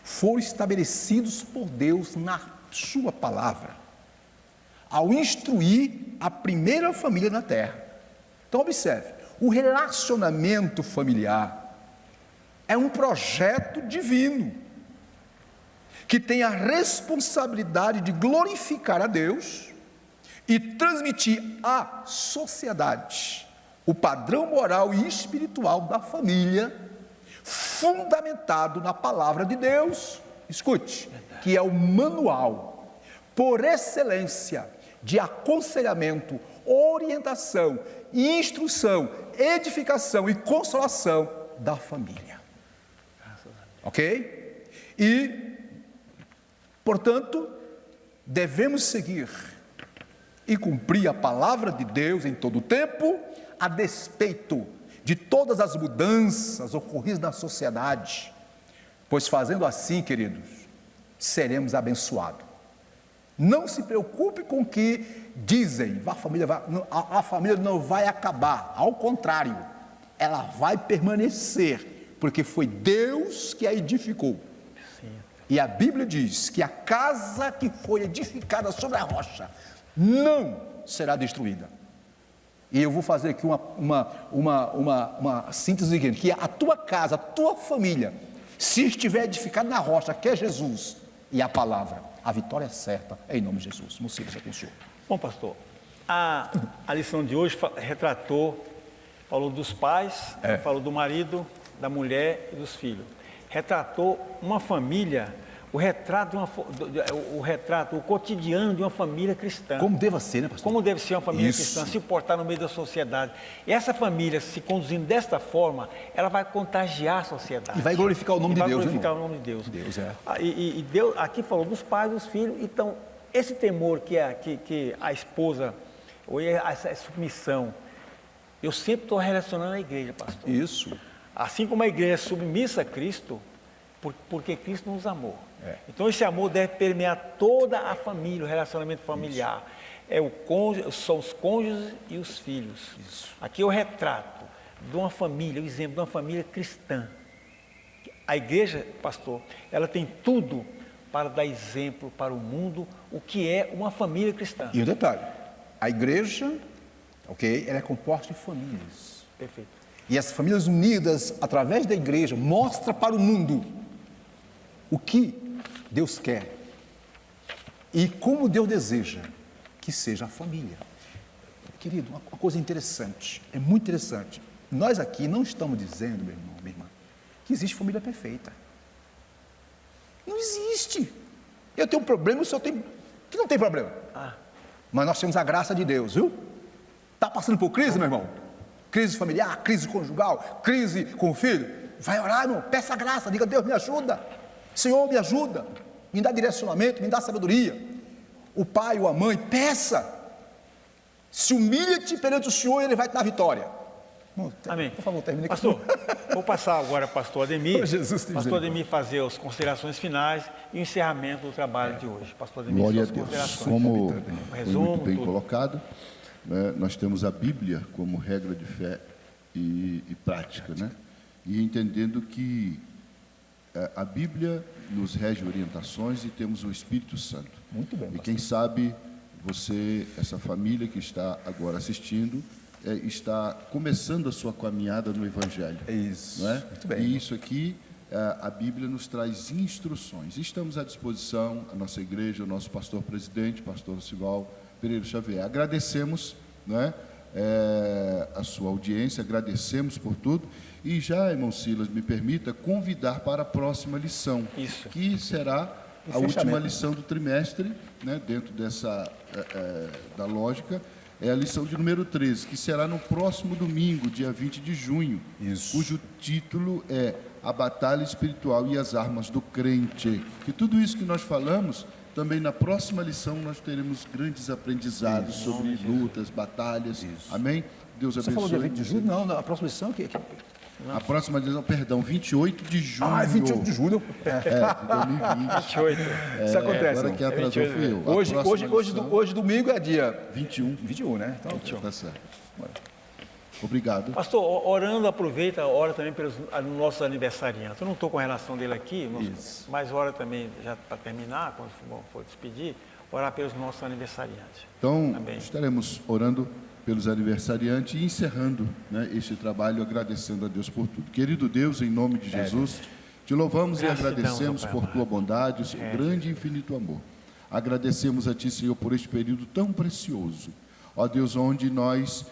C: foram estabelecidos por Deus na sua palavra, ao instruir a primeira família na terra. Então observe, o relacionamento familiar é um projeto divino, que tem a responsabilidade de glorificar a Deus e transmitir à sociedade o padrão moral e espiritual da família, fundamentado na palavra de Deus, escute, que é o manual, por excelência, de aconselhamento, orientação, instrução, edificação e consolação da família. Ok? E, portanto, devemos seguir e cumprir a palavra de Deus em todo o tempo, a despeito de todas as mudanças ocorridas na sociedade, pois fazendo assim, queridos, seremos abençoados. Não se preocupe com o que dizem, a família não vai acabar, ao contrário, ela vai permanecer, porque foi Deus que a edificou. Sim. E a Bíblia diz que a casa que foi edificada sobre a rocha não será destruída. E eu vou fazer aqui uma síntese seguinte, que a tua casa, a tua família, se estiver edificada na rocha, que é Jesus e a palavra, a vitória é certa, em nome de Jesus. Mocinho, já pensou?
A: Bom, pastor, a lição de hoje falou dos pais, falou do marido, da mulher e dos filhos. Retratou uma família, o cotidiano de uma família cristã.
C: Como deve ser, né, pastor?
A: Como deve ser uma família
C: Isso.
A: cristã, se portar no meio da sociedade. E essa família, se conduzindo desta forma, ela vai contagiar a sociedade.
C: E vai glorificar o nome de Deus,
A: vai glorificar
C: irmão.
A: o nome de Deus.
C: Deus, é.
A: E Deus, aqui falou dos pais, dos filhos. Então, esse temor que a esposa, ou essa submissão, eu sempre estou relacionando à igreja, pastor.
C: Isso.
A: Assim como a igreja é submissa a Cristo, porque Cristo nos amou. Então esse amor deve permear toda a família, o relacionamento familiar. São os cônjuges e os filhos. Isso. Aqui é o retrato de uma família, o exemplo de uma família cristã. A igreja, pastor, ela tem tudo para dar exemplo para o mundo o que é uma família cristã.
C: E um detalhe, a igreja, ela é composta de famílias.
A: Perfeito.
C: E as famílias unidas através da igreja mostram para o mundo o que Deus quer e como Deus deseja que seja a família. Querido, uma coisa interessante, é muito interessante. Nós aqui não estamos dizendo, meu irmão, minha irmã, que existe família perfeita. Não existe. Eu tenho um problema, o senhor tem... que não tem problema. Mas nós temos a graça de Deus, viu? Está passando por crise, meu irmão? Crise familiar, crise conjugal, crise com o filho? Vai orar, irmão, peça a graça, diga, Deus me ajuda. Senhor, me ajuda. me dá direcionamento, me dá sabedoria. O pai ou a mãe, peça. Se humilha-te perante o Senhor e Ele vai te dar vitória.
A: Amém.
C: Por favor, termine aqui.
A: Pastor, vou passar agora para o pastor Ademir.
C: Oh, Jesus, tem
A: pastor
C: misericórdia.
A: Ademir fazer as considerações finais e o encerramento do trabalho de hoje. Pastor Ademir,
B: Glória a
A: suas
B: Deus.
A: considerações.
B: Como foi
A: Resumo,
B: muito bem
A: tudo.
B: colocado, né, nós temos a Bíblia como regra de fé e prática, né? E entendendo que a Bíblia nos rege orientações e temos o Espírito Santo.
C: Muito bem,
B: E quem sabe você, essa família que está agora assistindo, está começando a sua caminhada no Evangelho.
C: É isso.
B: Não é?
C: Muito bem.
B: E isso aqui, a Bíblia nos traz instruções. Estamos à disposição, a nossa igreja, o nosso pastor presidente, pastor Sival Pereira Xavier. Agradecemos, não é? A sua audiência, agradecemos por tudo. E já, irmão Silas, me permita convidar para a próxima lição,
A: Isso.
B: que será a
C: fechamento.
B: última lição do trimestre, né? Dentro dessa da lógica. É a lição de número 13, que será no próximo domingo, dia 20 de junho,
C: Isso.
B: cujo título é A Batalha Espiritual e as Armas do Crente. E tudo isso que nós falamos, também na próxima lição nós teremos grandes aprendizados sobre lutas, batalhas. Amém? Deus
C: Você
B: abençoe.
C: falou dia 20 de julho? Não, a próxima lição que...
B: A próxima lição, perdão, 28 de junho.
C: Ah, 28 de julho.
B: De 2020.
A: 28.
C: Isso acontece.
B: Agora quem atrasou
A: 28,
B: fui eu. A
C: Hoje,
B: próxima lição,
C: hoje domingo é dia
B: 21.
C: 21, né? Então,
B: Tá certo. Obrigado.
A: Pastor, orando, aproveita, ora também pelos nossos aniversariantes. Eu não estou com a relação dele aqui, mas ora também, já para terminar, quando for despedir, orar pelos nossos aniversariantes.
B: Então,
A: Amém.
B: estaremos orando pelos aniversariantes e encerrando, né, este trabalho, agradecendo a Deus por tudo. Querido Deus, em nome de Jesus, te louvamos
A: Gratidão,
B: e agradecemos
A: Pai
B: por
A: amado.
B: tua bondade, o seu grande e infinito amor. Agradecemos a ti, Senhor, por este período tão precioso. Ó Deus, onde nós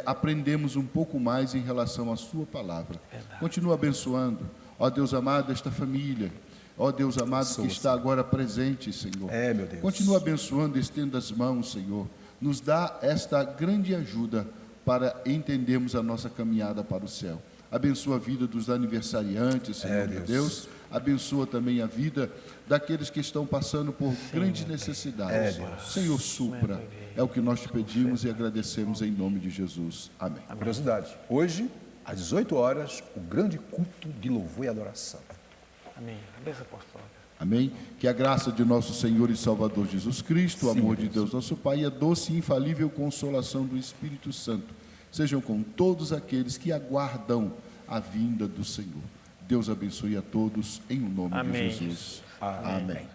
B: aprendemos um pouco mais em relação à sua palavra. Continua abençoando, ó Deus amado, esta família. Ó Deus amado, que está agora presente, Senhor.
C: meu Deus.
B: Continua abençoando, estenda as mãos, Senhor. Nos dá esta grande ajuda para entendermos a nossa caminhada para o céu. Abençoa a vida dos aniversariantes, Senhor meu Deus. Abençoa também a vida daqueles que estão passando por grandes necessidades. Senhor, supra. É o que nós te pedimos e agradecemos em nome de Jesus. Amém.
C: curiosidade. Hoje, às 18 horas, o grande culto de louvor e adoração.
A: Amém. A bênção apostólica.
B: Amém? Que a graça de nosso Senhor e Salvador Jesus Cristo, o amor de Deus nosso Pai e a doce e infalível consolação do Espírito Santo sejam com todos aqueles que aguardam a vinda do Senhor. Deus abençoe a todos em nome
A: Amém.
B: de Jesus.
C: Amém.
B: Amém.